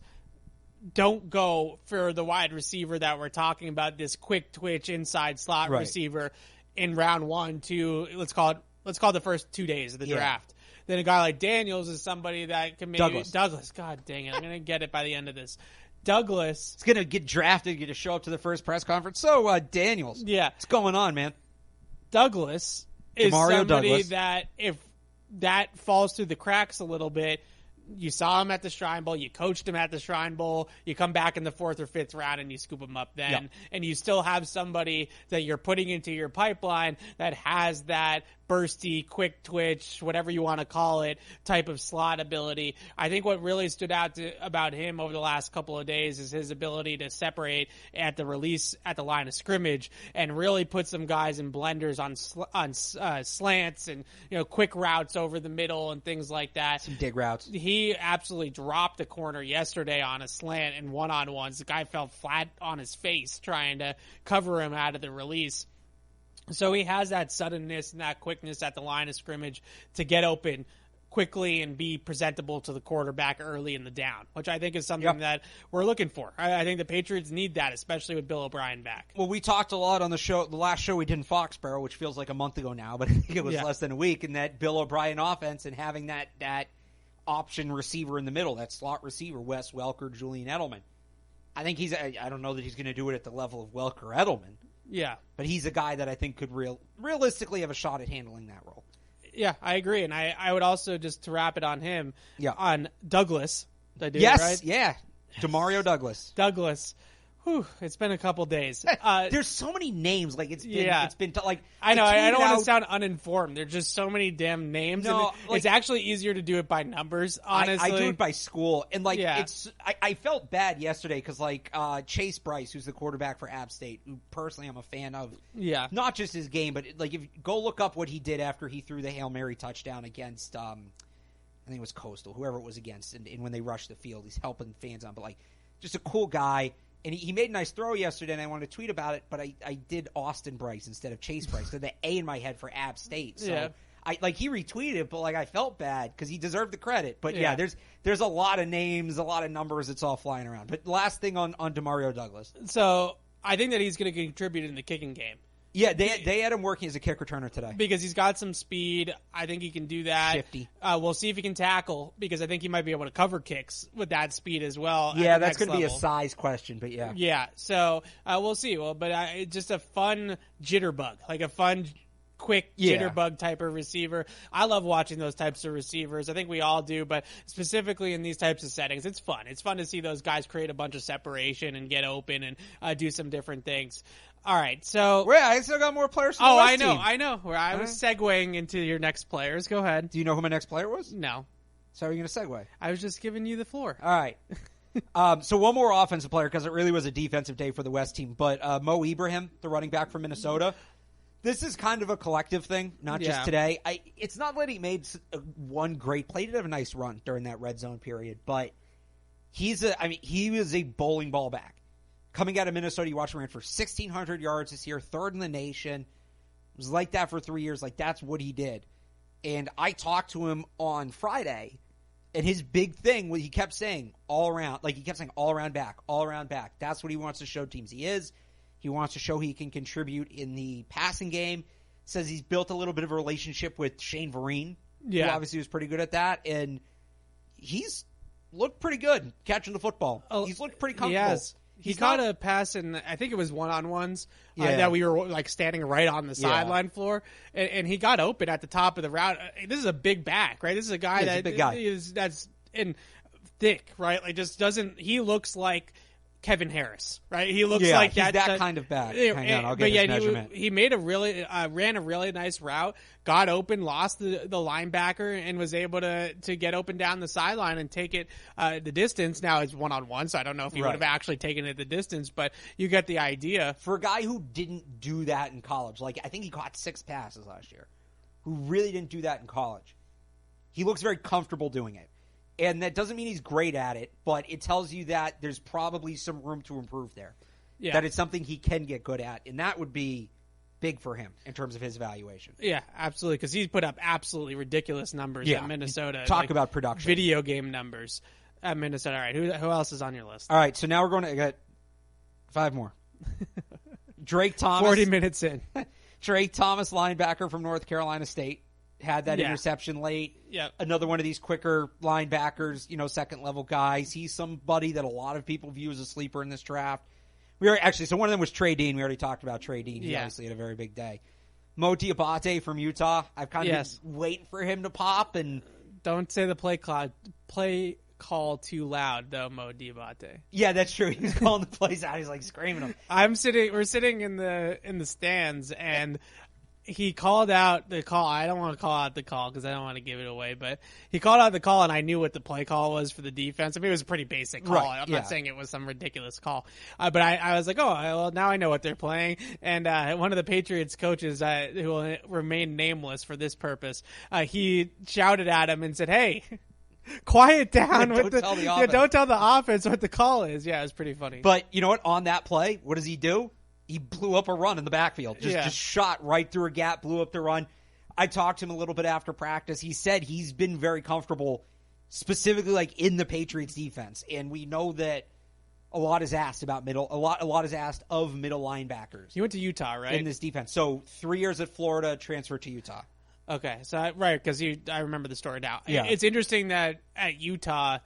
Speaker 2: don't go for the wide receiver that we're talking about, this quick twitch inside slot receiver, in round 1 to let's call it the first 2 days of the draft. Then a guy like Daniels is somebody that can maybe Douglas. God dang it, I'm gonna get it by the end of this. Douglas
Speaker 1: is gonna get drafted, get to show up to the first press conference. So Daniels, what's going on, man?
Speaker 2: Douglas is somebody that if that falls through the cracks a little bit. You saw him at the Shrine Bowl. You coached him at the Shrine Bowl. You come back in the 4th or 5th round and you scoop him up then. And you still have somebody that you're putting into your pipeline that has that bursty, quick twitch, whatever you want to call it, type of slot ability. I think what really stood out about him over the last couple of days is his ability to separate at the release at the line of scrimmage and really put some guys in blenders on slants and quick routes over the middle and things like that.
Speaker 1: Some dig routes.
Speaker 2: He absolutely dropped the corner yesterday on a slant and one-on-ones. The guy fell flat on his face trying to cover him out of the release. So he has that suddenness and that quickness at the line of scrimmage to get open quickly and be presentable to the quarterback early in the down, which I think is something that we're looking for. I think the Patriots need that, especially with Bill O'Brien back.
Speaker 1: Well, we talked a lot on the last show we did in Foxborough, which feels like a month ago now, but I think it was less than a week, and that Bill O'Brien offense and having that option receiver in the middle, that slot receiver, Wes Welker, Julian Edelman. I think I don't know that he's going to do it at the level of Welker Edelman.
Speaker 2: Yeah.
Speaker 1: But he's a guy that I think could realistically have a shot at handling that role.
Speaker 2: Yeah, I agree. And I would also, just to wrap it on him, on Douglas. Did I do it right?
Speaker 1: Yeah. Demario Douglas.
Speaker 2: Douglas. Whew, it's been a couple days.
Speaker 1: There's so many names. Like it's been like
Speaker 2: I know. I don't want to sound uninformed. There's just so many damn names.
Speaker 1: No,
Speaker 2: and it's actually easier to do it by numbers. Honestly,
Speaker 1: I do it by school, and it's. I felt bad yesterday because Chase Bryce, who's the quarterback for App State, who personally I'm a fan of.
Speaker 2: Yeah. Not
Speaker 1: just his game, but if you go look up what he did after he threw the Hail Mary touchdown against I think it was Coastal, whoever it was against, and when they rushed the field, he's helping fans on, but just a cool guy. And he made a nice throw yesterday, and I wanted to tweet about it, but I did Austin Bryce instead of Chase Bryce. So the A in my head for App State. So he retweeted it, but I felt bad because he deserved the credit. But there's a lot of names, a lot of numbers. It's all flying around. But last thing on Demario Douglas.
Speaker 2: So I think that he's going to contribute in the kicking game.
Speaker 1: Yeah, they had him working as a kick returner today.
Speaker 2: Because he's got some speed. I think he can do that.
Speaker 1: Shifty.
Speaker 2: We'll see if he can tackle, because I think he might be able to cover kicks with that speed as well.
Speaker 1: Yeah, that's going to be a size question, but yeah.
Speaker 2: Yeah, so we'll see. Well, but it's just a fun jitterbug, like a fun, quick jitterbug type of receiver. I love watching those types of receivers. I think we all do, but specifically in these types of settings, it's fun. It's fun to see those guys create a bunch of separation and get open and do some different things. All right, so...
Speaker 1: Wait, I still got more players from the West team.
Speaker 2: I know. Where I was segueing into your next players. Go ahead.
Speaker 1: Do you know who my next player was?
Speaker 2: No.
Speaker 1: So how are you going to segue?
Speaker 2: I was just giving you the floor.
Speaker 1: All right. So one more offensive player, because it really was a defensive day for the West team, but Mo Ibrahim, the running back from Minnesota. This is kind of a collective thing, not just today. It's not that he made one great play. He did have a nice run during that red zone period, but he was a bowling ball back. Coming out of Minnesota, you watch him ran for 1,600 yards this year, third in the nation. It was like that for 3 years. That's what he did. And I talked to him on Friday, and his big thing, he kept saying all around, he kept saying all around back, all around back. That's what he wants to show teams he is. He wants to show he can contribute in the passing game. Says he's built a little bit of a relationship with Shane Vereen, who obviously was pretty good at that. And he's looked pretty good catching the football. He's looked pretty comfortable.
Speaker 2: He caught a pass in, I think it was one-on-ones, that we were standing right on the sideline floor, and he got open at the top of the route. This is a big back, right? This is a guy that's thick, right? Just doesn't. He looks like Kevin Harris, right? He looks like
Speaker 1: that kind of back. Hang on, I'll get his measurement.
Speaker 2: He made ran a really nice route, got open, lost the linebacker, and was able to get open down the sideline and take it the distance. Now it's one-on-one, so I don't know if he would have actually taken it the distance, but you get the idea.
Speaker 1: For a guy who didn't do that in college, I think he caught 6 passes last year, who really didn't do that in college, he looks very comfortable doing it. And that doesn't mean he's great at it, but it tells you that there's probably some room to improve there. Yeah. That it's something he can get good at, and that would be big for him in terms of his evaluation.
Speaker 2: Yeah, absolutely, because he's put up absolutely ridiculous numbers at Minnesota.
Speaker 1: Talk about production.
Speaker 2: Video game numbers at Minnesota. All right, who else is on your list?
Speaker 1: All right, so now we're going to get 5 more. Drake Thomas.
Speaker 2: 40 minutes in.
Speaker 1: Trey Thomas, linebacker from North Carolina State, had that interception late.
Speaker 2: Yep.
Speaker 1: Another one of these quicker linebackers, second-level guys. He's somebody that a lot of people view as a sleeper in this draft. So one of them was Trey Dean. We already talked about Trey Dean. He obviously had a very big day. Mo Diabate from Utah. I've kind of been waiting for him to pop. And
Speaker 2: don't say the play call too loud, though, Mo Diabate.
Speaker 1: Yeah, that's true. He was calling the plays out. He's like screaming them.
Speaker 2: We're sitting in the stands, and he called out the call. I don't want to call out the call because I don't want to give it away, but he called out the call, and I knew what the play call was for the defense. I mean, it was a pretty basic call.
Speaker 1: Right,
Speaker 2: I'm not saying it was some ridiculous call, but I was like, oh, well, now I know what they're playing. And one of the Patriots coaches, who will remain nameless for this purpose, he shouted at him and said, "Hey, quiet down!
Speaker 1: Don't tell the
Speaker 2: offense what the call is." Yeah, it was pretty funny.
Speaker 1: But you know what? On that play, what does he do? He blew up a run in the backfield. Just shot right through a gap, blew up the run. I talked to him a little bit after practice. He said he's been very comfortable, specifically like in the Patriots defense. And we know that a lot is asked about a lot is asked of middle linebackers.
Speaker 2: He went to Utah, right?
Speaker 1: In this defense. So 3 years at Florida, transferred to Utah.
Speaker 2: Okay, so because I remember the story now.
Speaker 1: Yeah.
Speaker 2: It's interesting that at Utah,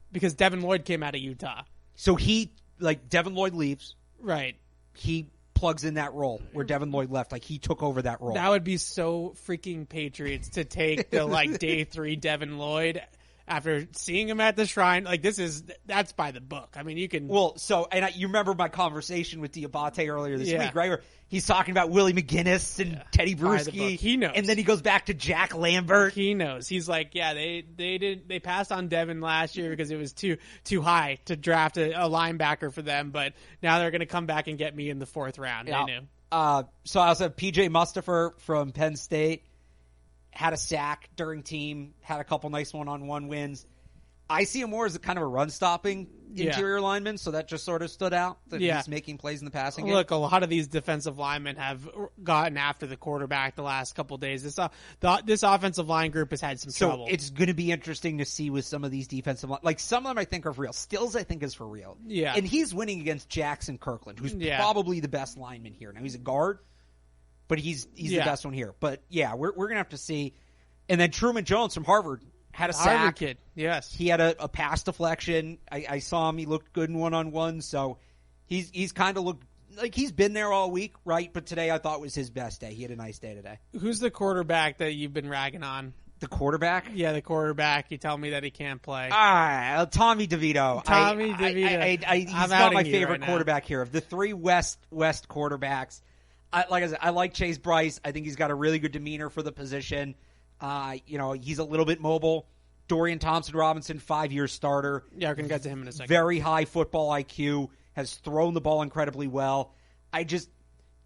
Speaker 2: because Devin Lloyd came out of Utah.
Speaker 1: So Devin Lloyd leaves.
Speaker 2: Right.
Speaker 1: He plugs in that role where Devin Lloyd left. Like, he took over that role.
Speaker 2: That would be so freaking Patriots to take the day 3 Devin Lloyd after seeing him at the Shrine. Like, that's by the book. I mean, you can.
Speaker 1: Well, you remember my conversation with Diabate earlier this week, right? Where he's talking about Willie McGinnis and Teddy Bruschi.
Speaker 2: He knows.
Speaker 1: And then he goes back to Jack Lambert.
Speaker 2: He knows. He's like, they passed on Devin last year because it was too high to draft a linebacker for them, but now they're going to come back and get me in the 4th round.
Speaker 1: Yeah.
Speaker 2: They knew.
Speaker 1: So I also have PJ Mustafer from Penn State. Had a sack during team, had a couple nice one-on-one wins. I see him more as a kind of a run-stopping interior lineman, so that just sort of stood out, that he's making plays in the passing game.
Speaker 2: Look, a lot of these defensive linemen have gotten after the quarterback the last couple of days. This offensive line group has had some trouble.
Speaker 1: So it's going to be interesting to see with some of these defensive line. Like, some of them I think are for real. Stills, I think, is for real.
Speaker 2: Yeah.
Speaker 1: And he's winning against Jackson Kirkland, who's probably the best lineman here. Now, he's a guard, but he's the best one here. But, yeah, we're going to have to see. And then Truman Jones from Harvard had a sack.
Speaker 2: Harvard kid, yes.
Speaker 1: He had a pass deflection. I saw him. He looked good in one-on-one. So he's kind of looked like he's been there all week, right? But today I thought was his best day. He had a nice day today.
Speaker 2: Who's the quarterback that you've been ragging on?
Speaker 1: The quarterback?
Speaker 2: Yeah, the quarterback. You tell me that he can't play.
Speaker 1: Tommy DeVito. He's not my favorite quarterback here. Of the 3 West quarterbacks, like I said, I like Chase Bryce. I think he's got a really good demeanor for the position. He's a little bit mobile. Dorian Thompson-Robinson, 5-year starter.
Speaker 2: Yeah, we're going to get to him in a second.
Speaker 1: Very high football IQ, has thrown the ball incredibly well.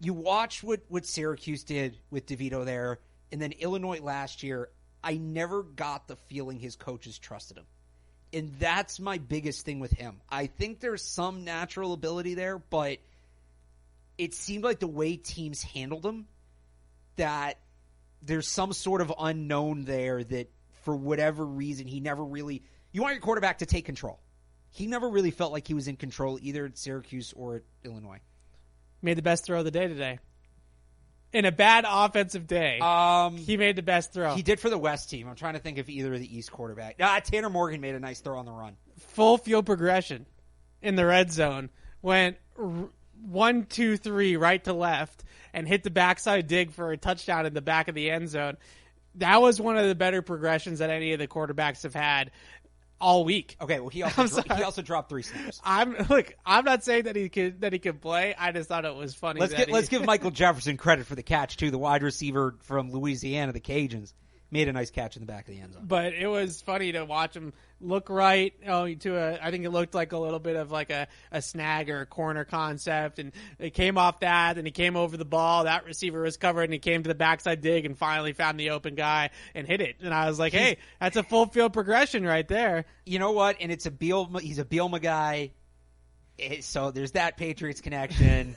Speaker 1: You watch what Syracuse did with DeVito there, and then Illinois last year, I never got the feeling his coaches trusted him. And that's my biggest thing with him. I think there's some natural ability there, but it seemed like the way teams handled him, that there's some sort of unknown there that for whatever reason he never really – you want your quarterback to take control. He never really felt like he was in control either at Syracuse or at Illinois.
Speaker 2: Made the best throw of the day today. In a bad offensive day, he made the best throw.
Speaker 1: He did for the West team. I'm trying to think if either of the East quarterback. Tanner Morgan made a nice throw on the run.
Speaker 2: Full field progression in the red zone. Went 1, 2, 3 right to left and hit the backside dig for a touchdown in the back of the end zone. That was one of the better progressions that any of the quarterbacks have had all week.
Speaker 1: Okay, well he also dropped 3 snaps.
Speaker 2: I'm not saying that he could play. I just thought it was funny.
Speaker 1: Let's give Michael Jefferson credit for the catch too. The wide receiver from Louisiana, the Cajuns, made a nice catch in the back of the end zone.
Speaker 2: But it was funny to watch him look right. I think it looked like a little bit of like a snag or a corner concept, and it came off that, and he came over the ball. That receiver was covered, and he came to the backside dig and finally found the open guy and hit it. And I was like, hey, that's a full field progression right there.
Speaker 1: You know what? And he's a Bielema guy, so there's that Patriots connection.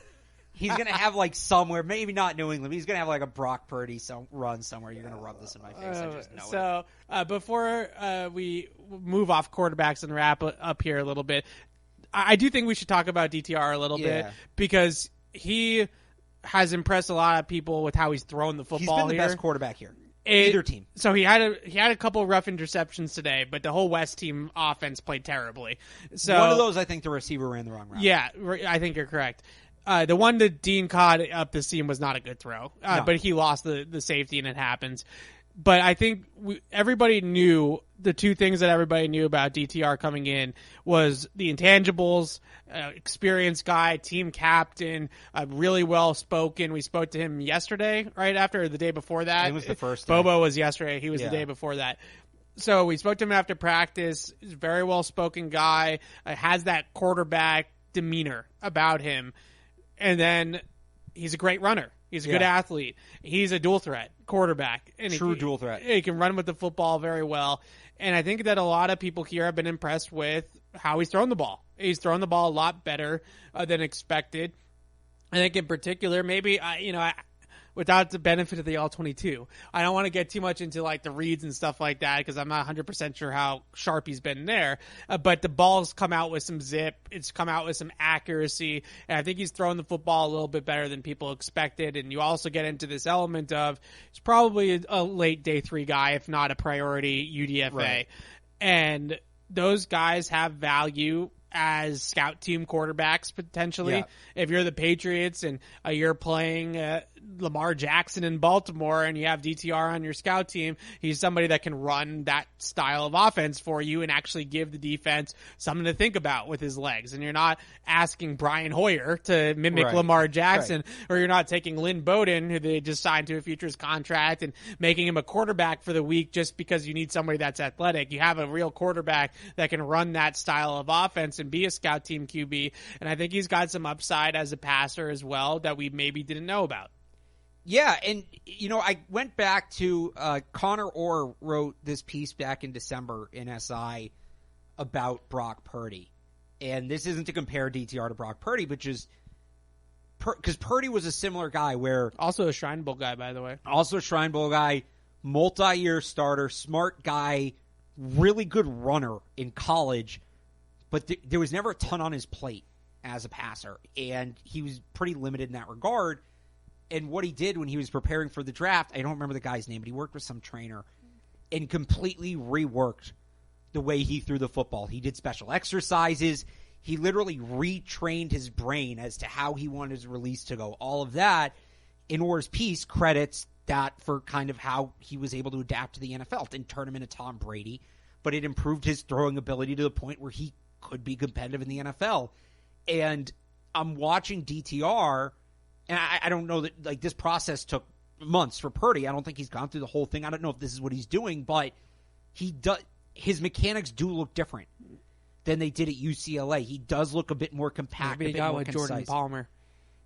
Speaker 1: He's going to have like somewhere, maybe not New England, but he's going to have like a Brock Purdy run somewhere. You're going to rub this in my face. I just know it.
Speaker 2: Before we move off quarterbacks and wrap up here a little bit, I do think we should talk about DTR a little bit because he has impressed a lot of people with how he's thrown the football.
Speaker 1: He's been the
Speaker 2: here.
Speaker 1: best quarterback here. Either team.
Speaker 2: So he had a couple rough interceptions today, but the whole West team offense played terribly. So
Speaker 1: one of those, I think the receiver ran the wrong route.
Speaker 2: Yeah, I think you're correct. The one that Dean caught up the seam was not a good throw,
Speaker 1: No.
Speaker 2: but he lost the safety, and it happens. But I think everybody knew the two things that everybody knew about DTR coming in was the intangibles, experienced guy, team captain, really well spoken. We spoke to him yesterday, right after, or the day before that.
Speaker 1: It was the first day.
Speaker 2: Bobo was yesterday. He was the day before that. So we spoke to him after practice. He's a very well spoken guy. Has that quarterback demeanor about him, and then he's a great runner. He's a good athlete. He's a dual threat quarterback. And
Speaker 1: True dual threat.
Speaker 2: He can run with the football very well. And I think that a lot of people here have been impressed with how he's thrown the ball. He's thrown the ball a lot better than expected. I think in particular, maybe, without the benefit of the All-22, I don't want to get too much into like the reads and stuff like that because I'm not 100% sure how sharp he's been there. But the ball's come out with some zip. It's come out with some accuracy. And I think he's thrown the football a little bit better than people expected. And you also get into this element of he's probably a late day 3 guy, if not a priority UDFA.
Speaker 1: Right.
Speaker 2: And those guys have value as scout team quarterbacks potentially.
Speaker 1: Yeah.
Speaker 2: If you're the Patriots and you're playing Lamar Jackson in Baltimore and you have DTR on your scout team, he's somebody that can run that style of offense for you and actually give the defense something to think about with his legs. And you're not asking Brian Hoyer to mimic Lamar Jackson, or you're not taking Lynn Bowden, who they just signed to a futures contract, and making him a quarterback for the week just because you need somebody that's athletic. You have a real quarterback that can run that style of offense and be a scout team QB. And I think he's got some upside as a passer as well that we maybe didn't know about.
Speaker 1: Yeah, and, I went back to Connor Orr wrote this piece back in December in SI about Brock Purdy. And this isn't to compare DTR to Brock Purdy, but just because Purdy was a similar guy where...
Speaker 2: Also a Shrine Bowl guy, by the way.
Speaker 1: Also a Shrine Bowl guy, multi-year starter, smart guy, really good runner in college, but there was never a ton on his plate as a passer, and he was pretty limited in that regard. And what he did when he was preparing for the draft, I don't remember the guy's name, but he worked with some trainer and completely reworked the way he threw the football. He did special exercises. He literally retrained his brain as to how he wanted his release to go. All of that, in Orr's piece, credits that for kind of how he was able to adapt to the NFL. Didn't turn him into Tom Brady, but it improved his throwing ability to the point where he could be competitive in the NFL. And I'm watching DTR, and I don't know that, like, this process took months for Purdy. I don't think he's gone through the whole thing. I don't know if this is what he's doing, but his mechanics do look different than they did at UCLA. He does look a bit more compact,
Speaker 2: Maybe
Speaker 1: a bit
Speaker 2: got
Speaker 1: more
Speaker 2: with
Speaker 1: concise.
Speaker 2: Jordan Palmer.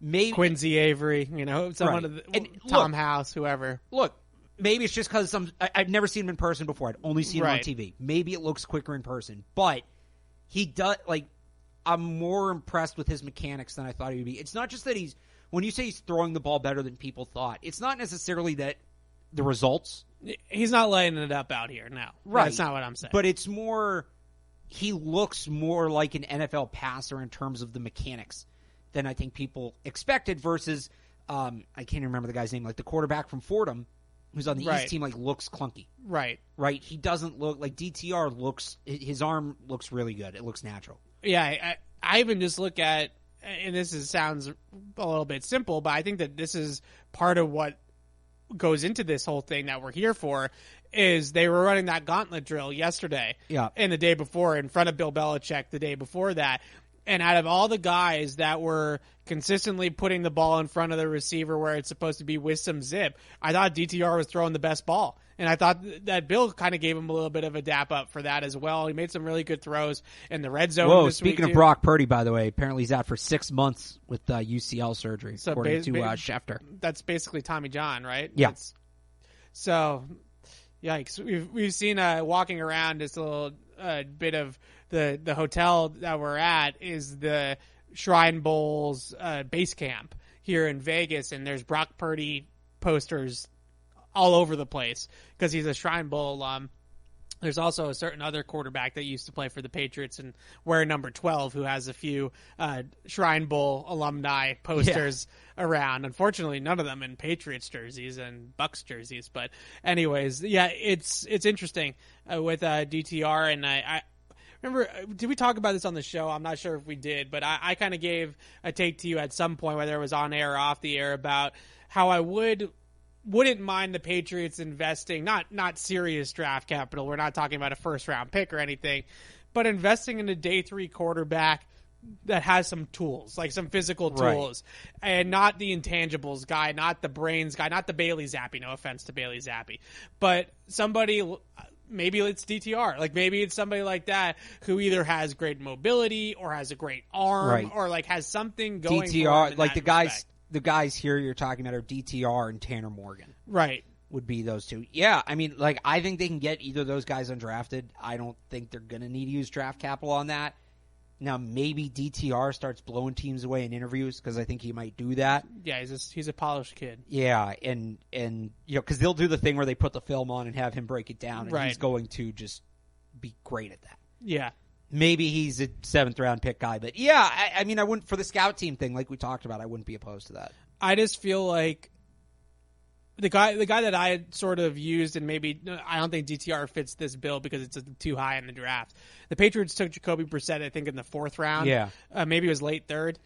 Speaker 1: Maybe
Speaker 2: Quincy Avery, someone of the,
Speaker 1: And
Speaker 2: Tom
Speaker 1: look,
Speaker 2: House, whoever.
Speaker 1: Look, maybe it's just because I've never seen him in person before. I'd only seen him on
Speaker 2: Right.
Speaker 1: TV. Maybe it looks quicker in person, but he does, like, I'm more impressed with his mechanics than I thought he would be. It's not just that when you say he's throwing the ball better than people thought, it's not necessarily that the results.
Speaker 2: He's not laying it up out here now.
Speaker 1: Right.
Speaker 2: That's not what I'm saying.
Speaker 1: But it's more, he looks more like an NFL passer in terms of the mechanics than I think people expected versus, I can't remember the guy's name, like the quarterback from Fordham, who's on the East team, like, looks clunky.
Speaker 2: Right.
Speaker 1: Right? He doesn't look, like, DTR looks, his arm looks really good. It looks natural.
Speaker 2: Yeah, I even just look at, and sounds a little bit simple, but I think that this is part of what goes into this whole thing that we're here for, is they were running that gauntlet drill yesterday and the day before in front of Bill Belichick the day before that. And out of all the guys that were consistently putting the ball in front of the receiver where it's supposed to be with some zip, I thought DTR was throwing the best ball. And I thought that Bill kind of gave him a little bit of a dap up for that as well. He made some really good throws in the red zone.
Speaker 1: Whoa,
Speaker 2: this
Speaker 1: speaking
Speaker 2: week,
Speaker 1: of
Speaker 2: too.
Speaker 1: Brock Purdy, by the way, apparently he's out for 6 months with UCL surgery,
Speaker 2: So
Speaker 1: according to Schefter.
Speaker 2: That's basically Tommy John, right?
Speaker 1: Yeah.
Speaker 2: So, yikes. We've seen walking around this little bit of the hotel that we're at is the Shrine Bowl's base camp here in Vegas, and there's Brock Purdy posters all over the place because he's a Shrine Bowl alum. There's also a certain other quarterback that used to play for the Patriots and wear number 12 who has a few Shrine Bowl alumni posters around. Unfortunately, none of them in Patriots jerseys and Bucks jerseys. But anyways, yeah, it's interesting with DTR. And I remember, did we talk about this on the show? I'm not sure if we did, but I kind of gave a take to you at some point, whether it was on air or off the air, about how I wouldn't mind the Patriots investing, not serious draft capital. We're not talking about a first round pick or anything, but investing in a day 3 quarterback that has some tools, like some physical tools, and not the intangibles guy, not the brains guy, not the Bailey Zappi. No offense to Bailey Zappi, but somebody, maybe it's DTR. Like maybe it's somebody like that who either has great mobility or has a great arm or like has something going.
Speaker 1: DTR, like the guys here you're talking about are DTR and Tanner Morgan.
Speaker 2: Right.
Speaker 1: Would be those two. Yeah, I mean, like, I think they can get either of those guys undrafted. I don't think they're going to need to use draft capital on that. Now, maybe DTR starts blowing teams away in interviews because I think he might do that.
Speaker 2: Yeah, he's a polished kid.
Speaker 1: Yeah, and you know, because they'll do the thing where they put the film on and have him break it down, and he's going to just be great at that.
Speaker 2: Yeah. Maybe
Speaker 1: he's a 7th round pick guy, but yeah, I mean, I wouldn't, for the scout team thing, like we talked about, I wouldn't be opposed to that.
Speaker 2: I just feel like the guy that I had sort of used, and maybe I don't think DTR fits this bill because it's too high in the draft. The Patriots took Jacoby Brissett, I think, in the 4th round.
Speaker 1: Yeah,
Speaker 2: maybe it was late 3rd,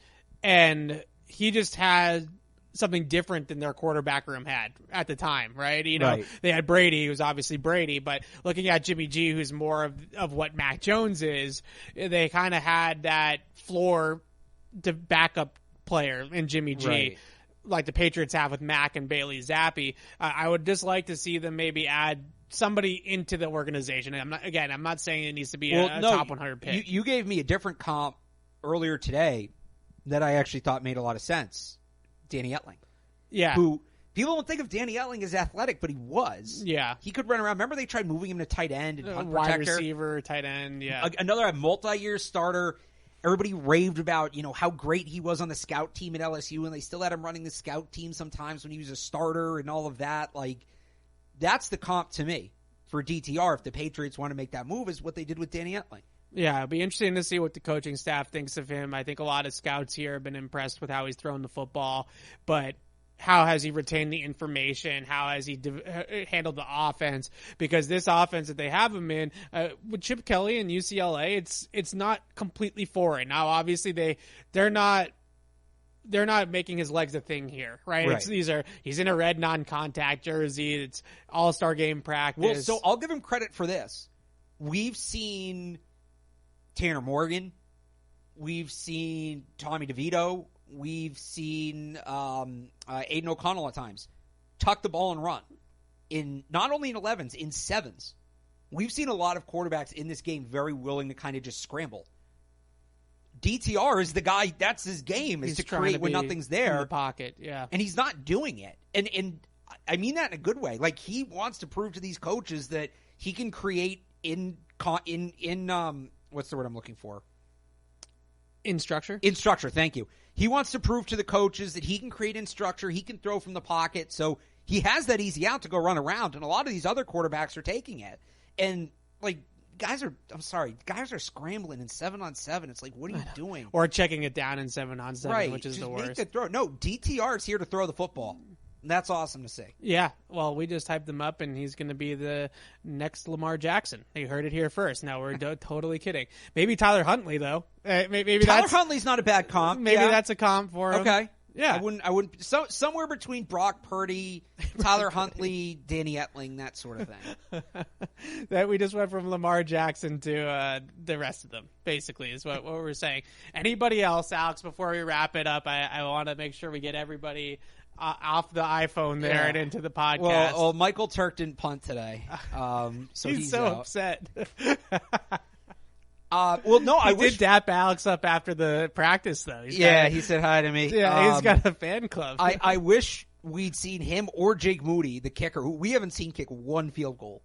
Speaker 2: and he just had something different than their quarterback room had at the time, right? You know, they had Brady, who's obviously Brady, but looking at Jimmy G, who's more of what Mac Jones is, they kind of had that floor to backup player in Jimmy G, like the Patriots have with Mac and Bailey Zappi. I would just like to see them maybe add somebody into the organization. And I'm not saying it needs to be a top 100 pick.
Speaker 1: You gave me a different comp earlier today that I actually thought made a lot of sense. Danny Etling.
Speaker 2: Yeah.
Speaker 1: Who people don't think of Danny Etling as athletic, but he was.
Speaker 2: Yeah.
Speaker 1: He could run around. Remember they tried moving him to tight end and punt
Speaker 2: wide
Speaker 1: protector?
Speaker 2: Receiver, tight end, yeah.
Speaker 1: Another multi-year starter. Everybody raved about, you know, how great he was on the scout team at LSU, and they still had him running the scout team sometimes when he was a starter and all of that. Like, that's the comp to me for DTR if the Patriots want to make that move, is what they did with Danny Etling.
Speaker 2: Yeah, it'll be interesting to see what the coaching staff thinks of him. I think a lot of scouts here have been impressed with how he's thrown the football, but how has he retained the information? How has he handled the offense? Because this offense that they have him in, with Chip Kelly and UCLA, it's not completely foreign. Now, obviously, they're not making his legs a thing here, right? He's in a red non-contact jersey. It's all-star game practice.
Speaker 1: Well, so I'll give him credit for this. We've seen Tanner Morgan. We've seen Tommy DeVito. We've seen Aiden O'Connell at times tuck the ball and run, in not only in 11s, in 7s. We've seen a lot of quarterbacks in this game very willing to kind of just scramble. DTR is the guy, that's his game, is to create when nothing's there.
Speaker 2: In the pocket, yeah.
Speaker 1: And he's not doing it. And I mean that in a good way. Like, he wants to prove to these coaches that he can create in what's the word I'm looking for?
Speaker 2: In structure?
Speaker 1: In structure, thank you. He wants to prove to the coaches that he can create in structure, he can throw from the pocket, so he has that easy out to go run around, and a lot of these other quarterbacks are taking it. And, like, guys are scrambling in 7-on-7. It's like, what are you doing?
Speaker 2: Or checking it down in 7-on-7, which is
Speaker 1: just
Speaker 2: the worst.
Speaker 1: Make the throw. No, DTR is here to throw the football. And that's awesome to see.
Speaker 2: Yeah, well, we just hyped him up, and he's going to be the next Lamar Jackson. You heard it here first. No, we're totally kidding. Maybe Tyler Huntley, though. Maybe
Speaker 1: Tyler Huntley's not a bad comp.
Speaker 2: Maybe that's a comp for him.
Speaker 1: Okay.
Speaker 2: Yeah.
Speaker 1: I wouldn't. So somewhere between Brock Purdy, Tyler Huntley, Danny Etling, that sort of thing.
Speaker 2: That we just went from Lamar Jackson to the rest of them, basically, is what we're saying. Anybody else, Alex, before we wrap it up, I want to make sure we get everybody off the iPhone there and into the podcast.
Speaker 1: Well, Michael Turk didn't punt today. So he's
Speaker 2: so
Speaker 1: out.
Speaker 2: upset.
Speaker 1: Well, no, I
Speaker 2: did dap Alex up after the practice, though.
Speaker 1: He said hi to me.
Speaker 2: Yeah, he's got a fan club.
Speaker 1: I wish we'd seen him or Jake Moody, the kicker, who we haven't seen kick one field goal.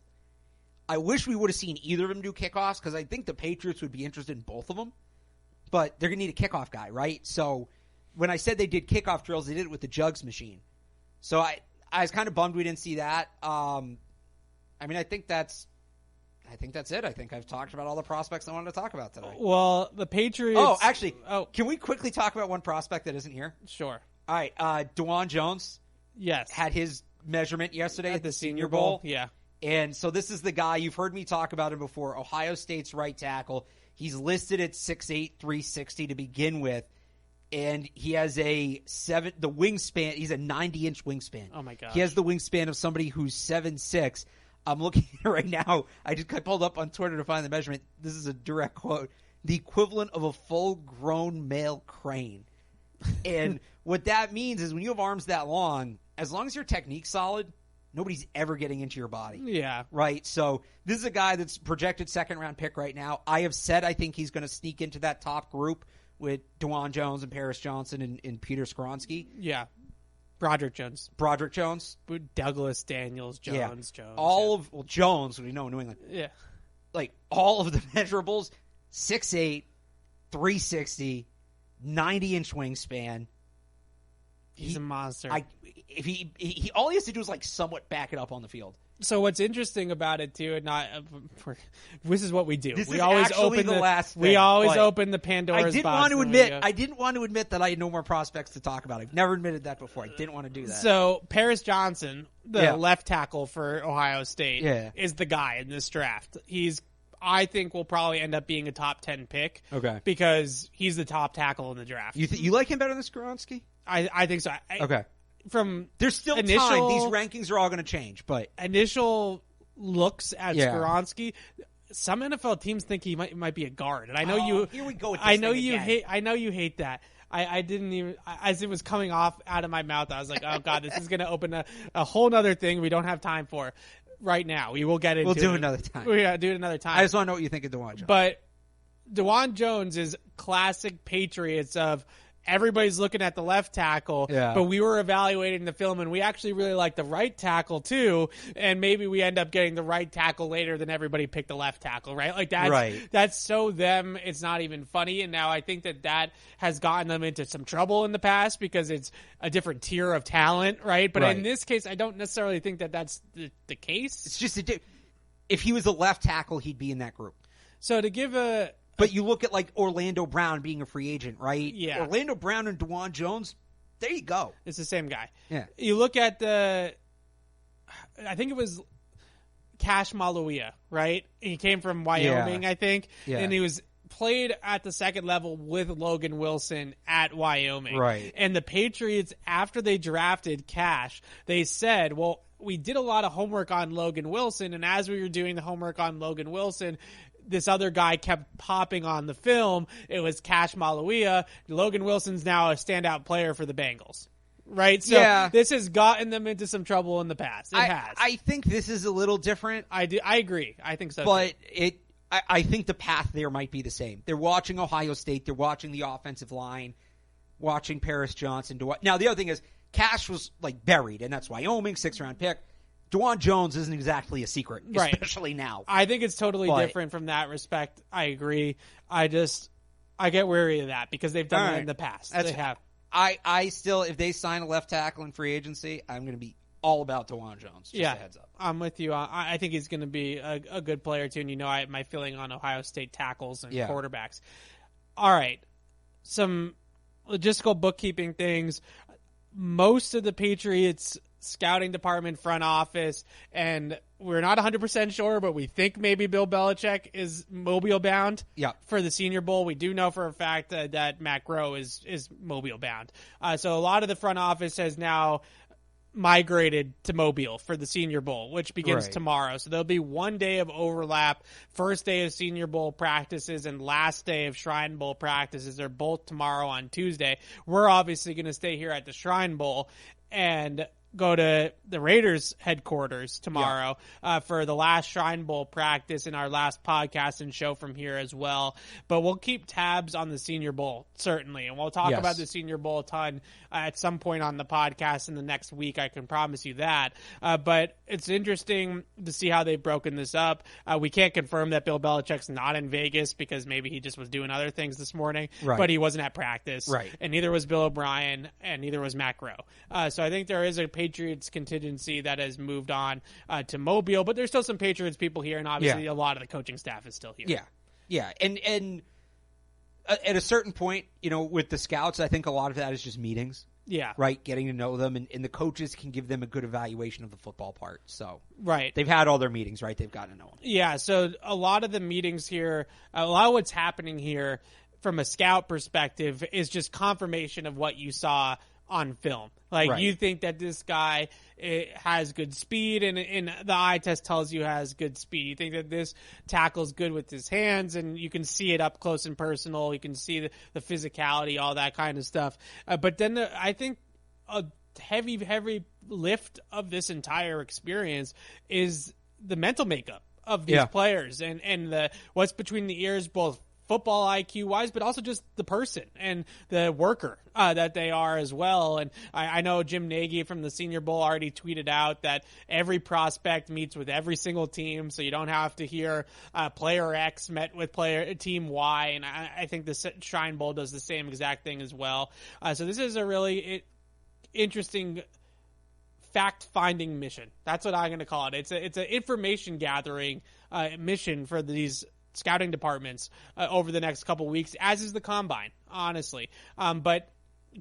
Speaker 1: I wish we would have seen either of them do kickoffs, because I think the Patriots would be interested in both of them. But they're going to need a kickoff guy, right? So when I said they did kickoff drills, they did it with the jugs machine. So I was kind of bummed we didn't see that. I mean, I think that's I think that's it. I think I've talked about all the prospects I wanted to talk about today.
Speaker 2: Well, the Patriots...
Speaker 1: Oh, actually, can we quickly talk about one prospect that isn't here?
Speaker 2: Sure.
Speaker 1: All right, DeJuan Jones had his measurement yesterday at the Senior Bowl.
Speaker 2: Yeah.
Speaker 1: And so this is the guy, you've heard me talk about him before, Ohio State's right tackle. He's listed at 6'8", 360 to begin with. And he has the wingspan, he's a 90-inch wingspan.
Speaker 2: Oh, my gosh.
Speaker 1: He has the wingspan of somebody who's 7'6". I'm looking at it right now. I pulled up on Twitter to find the measurement. This is a direct quote. The equivalent of a full-grown male crane. And what that means is when you have arms that long, as long as your technique's solid, nobody's ever getting into your body.
Speaker 2: Yeah.
Speaker 1: Right? So this is a guy that's projected second-round pick right now. I have said I think he's going to sneak into that top group with DeJuan Jones and Paris Johnson and Peter Skronsky.
Speaker 2: Yeah. Broderick Jones.
Speaker 1: Douglas
Speaker 2: Daniels, Jones.
Speaker 1: Jones, we know in New England.
Speaker 2: Yeah.
Speaker 1: Like, all of the measurables, 6'8", 360, 90-inch wingspan.
Speaker 2: He's a monster.
Speaker 1: If he all he has to do is, like, somewhat back it up on the field.
Speaker 2: So what's interesting about it too, and this is what we do.
Speaker 1: This
Speaker 2: we
Speaker 1: is
Speaker 2: always
Speaker 1: actually
Speaker 2: open
Speaker 1: the last thing.
Speaker 2: We always
Speaker 1: Like,
Speaker 2: open the Pandora's box.
Speaker 1: I didn't want to admit that I had no more prospects to talk about. I've never admitted that before. I didn't want to do that.
Speaker 2: So Paris Johnson, the left tackle for Ohio State, is the guy in this draft. I think will probably end up being a top 10 pick.
Speaker 1: Okay.
Speaker 2: Because he's the top tackle in the draft.
Speaker 1: You like him better than Skronsky?
Speaker 2: I think so.
Speaker 1: Okay.
Speaker 2: There's
Speaker 1: still time. These rankings are all going to change, but
Speaker 2: initial looks at Skronsky, some NFL teams think he might be a guard, and I know you.
Speaker 1: Here we go. With this
Speaker 2: I know
Speaker 1: thing
Speaker 2: you
Speaker 1: again.
Speaker 2: hate. I know you hate that. I didn't even as it was coming out of my mouth. I was like, oh god, this is going to open a whole nother thing we don't have time for right now. We will get into.
Speaker 1: We'll do it another time.
Speaker 2: Yeah, do it another time.
Speaker 1: I just want to know what you think of DeJuan Jones.
Speaker 2: But DeJuan Jones is classic Patriots of. Everybody's looking at the left tackle, but we were evaluating the film, and we actually really like the right tackle too. And maybe we end up getting the right tackle later than everybody picked the left tackle, right? Like that's so them. It's not even funny. And now I think that has gotten them into some trouble in the past because it's a different tier of talent, right? But in this case, I don't necessarily think that's the case.
Speaker 1: It's just if he was a left tackle, he'd be in that group.
Speaker 2: So to give
Speaker 1: But you look at, like, Orlando Brown being a free agent, right?
Speaker 2: Yeah.
Speaker 1: Orlando Brown and DeJuan Jones, there you go.
Speaker 2: It's the same guy.
Speaker 1: Yeah.
Speaker 2: You look at I think it was Cash Maluia, right? He came from Wyoming, I think. Yeah. And he was played at the second level with Logan Wilson at Wyoming.
Speaker 1: Right.
Speaker 2: And the Patriots, after they drafted Cash, they said, well, we did a lot of homework on Logan Wilson, and as we were doing the homework on Logan Wilson, this other guy kept popping on the film. It was Cash Maluia. Logan Wilson's now a standout player for the Bengals. Right? So this has gotten them into some trouble in the past. It has.
Speaker 1: I think this is a little different.
Speaker 2: I agree. I think so.
Speaker 1: But I think the path there might be the same. They're watching Ohio State. They're watching the offensive line, watching Paris Johnson. Now, the other thing is Cash was like buried, and that's Wyoming, 6th-round pick. DeJuan Jones isn't exactly a secret, especially now.
Speaker 2: I think it's totally different from that respect. I agree. I get wary of that because they've done it in the past. They have.
Speaker 1: I still, if they sign a left tackle in free agency, I'm going to be all about DeJuan Jones. Just a heads up.
Speaker 2: I'm with you. I think he's going to be a good player too. And you know, my feeling on Ohio State tackles and quarterbacks. All right, some logistical bookkeeping things. Most of the Patriots scouting department, front office, and we're not 100% sure, but we think maybe Bill Belichick is Mobile bound for the Senior Bowl. We do know for a fact that Matt Groh is Mobile bound. So a lot of the front office has now migrated to Mobile for the Senior Bowl, which begins tomorrow. So there'll be 1 day of overlap. First day of Senior Bowl practices and last day of Shrine Bowl practices are both tomorrow on Tuesday. We're obviously going to stay here at the Shrine Bowl and go to the Raiders headquarters tomorrow for the last Shrine Bowl practice and our last podcast and show from here as well. But we'll keep tabs on the Senior Bowl, certainly. And we'll talk about the Senior Bowl a ton at some point on the podcast in the next week. I can promise you that. But it's interesting to see how they've broken this up. We can't confirm that Bill Belichick's not in Vegas because maybe he just was doing other things this morning. But he wasn't at practice. And neither was Bill O'Brien and neither was Matt Groh. So I think there is a Patriots contingency that has moved on to Mobile, but there's still some Patriots people here, and obviously a lot of the coaching staff is still here.
Speaker 1: Yeah. And at a certain point, with the scouts, I think a lot of that is just meetings.
Speaker 2: Yeah.
Speaker 1: Right? Getting to know them, and the coaches can give them a good evaluation of the football part. So
Speaker 2: right.
Speaker 1: They've had all their meetings, right? They've gotten to know them.
Speaker 2: Yeah, so a lot of the meetings here, a lot of what's happening here from a scout perspective is just confirmation of what you saw on film. Like, you think that this guy has good speed, and the eye test tells you has good speed. You think that this tackle's good with his hands, and you can see it up close and personal. You can see the physicality, all that kind of stuff. But then I think a heavy lift of this entire experience is the mental makeup of these players and the what's between the ears, both football IQ wise, but also just the person and the worker that they are as well. And I know Jim Nagy from the Senior Bowl already tweeted out that every prospect meets with every single team, so you don't have to hear player X met with team Y. And I think the Shrine Bowl does the same exact thing as well. So this is a really interesting fact-finding mission. That's what I'm going to call it. It's an information gathering mission for these scouting departments over the next couple weeks, as is the combine, honestly. But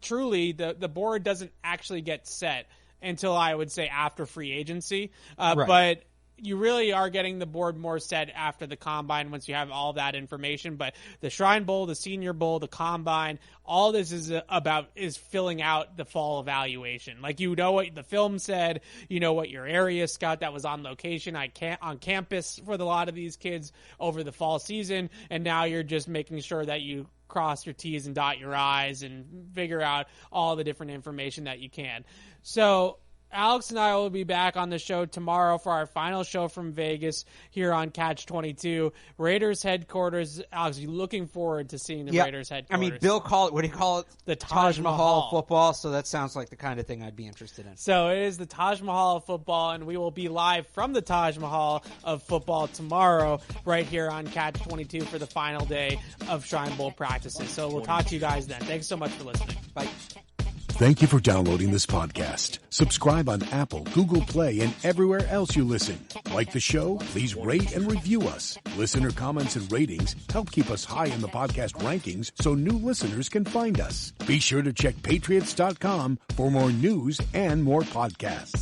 Speaker 2: truly, the board doesn't actually get set until, I would say, after free agency. But you really are getting the board more set after the combine once you have all that information. But the Shrine Bowl, the Senior Bowl, the combine, all this is about is filling out the fall evaluation. Like, what the film said, what your area scout that was on location on campus for a lot of these kids over the fall season, and now you're just making sure that you cross your T's and dot your I's and figure out all the different information that you can. So Alex and I will be back on the show tomorrow for our final show from Vegas here on Catch-22. Raiders headquarters. Alex, you looking forward to seeing the Raiders headquarters? I mean,
Speaker 1: Bill called it, what do you call it?
Speaker 2: The Taj Mahal
Speaker 1: football, so that sounds like the kind of thing I'd be interested in.
Speaker 2: So it is the Taj Mahal of football, and we will be live from the Taj Mahal of football tomorrow right here on Catch-22 for the final day of Shrine Bowl practices. So we'll talk to you guys then. Thanks so much for listening.
Speaker 1: Bye.
Speaker 4: Thank you for downloading this podcast. Subscribe on Apple, Google Play, and everywhere else you listen. Like the show? Please rate and review us. Listener comments and ratings help keep us high in the podcast rankings so new listeners can find us. Be sure to check Patriots.com for more news and more podcasts.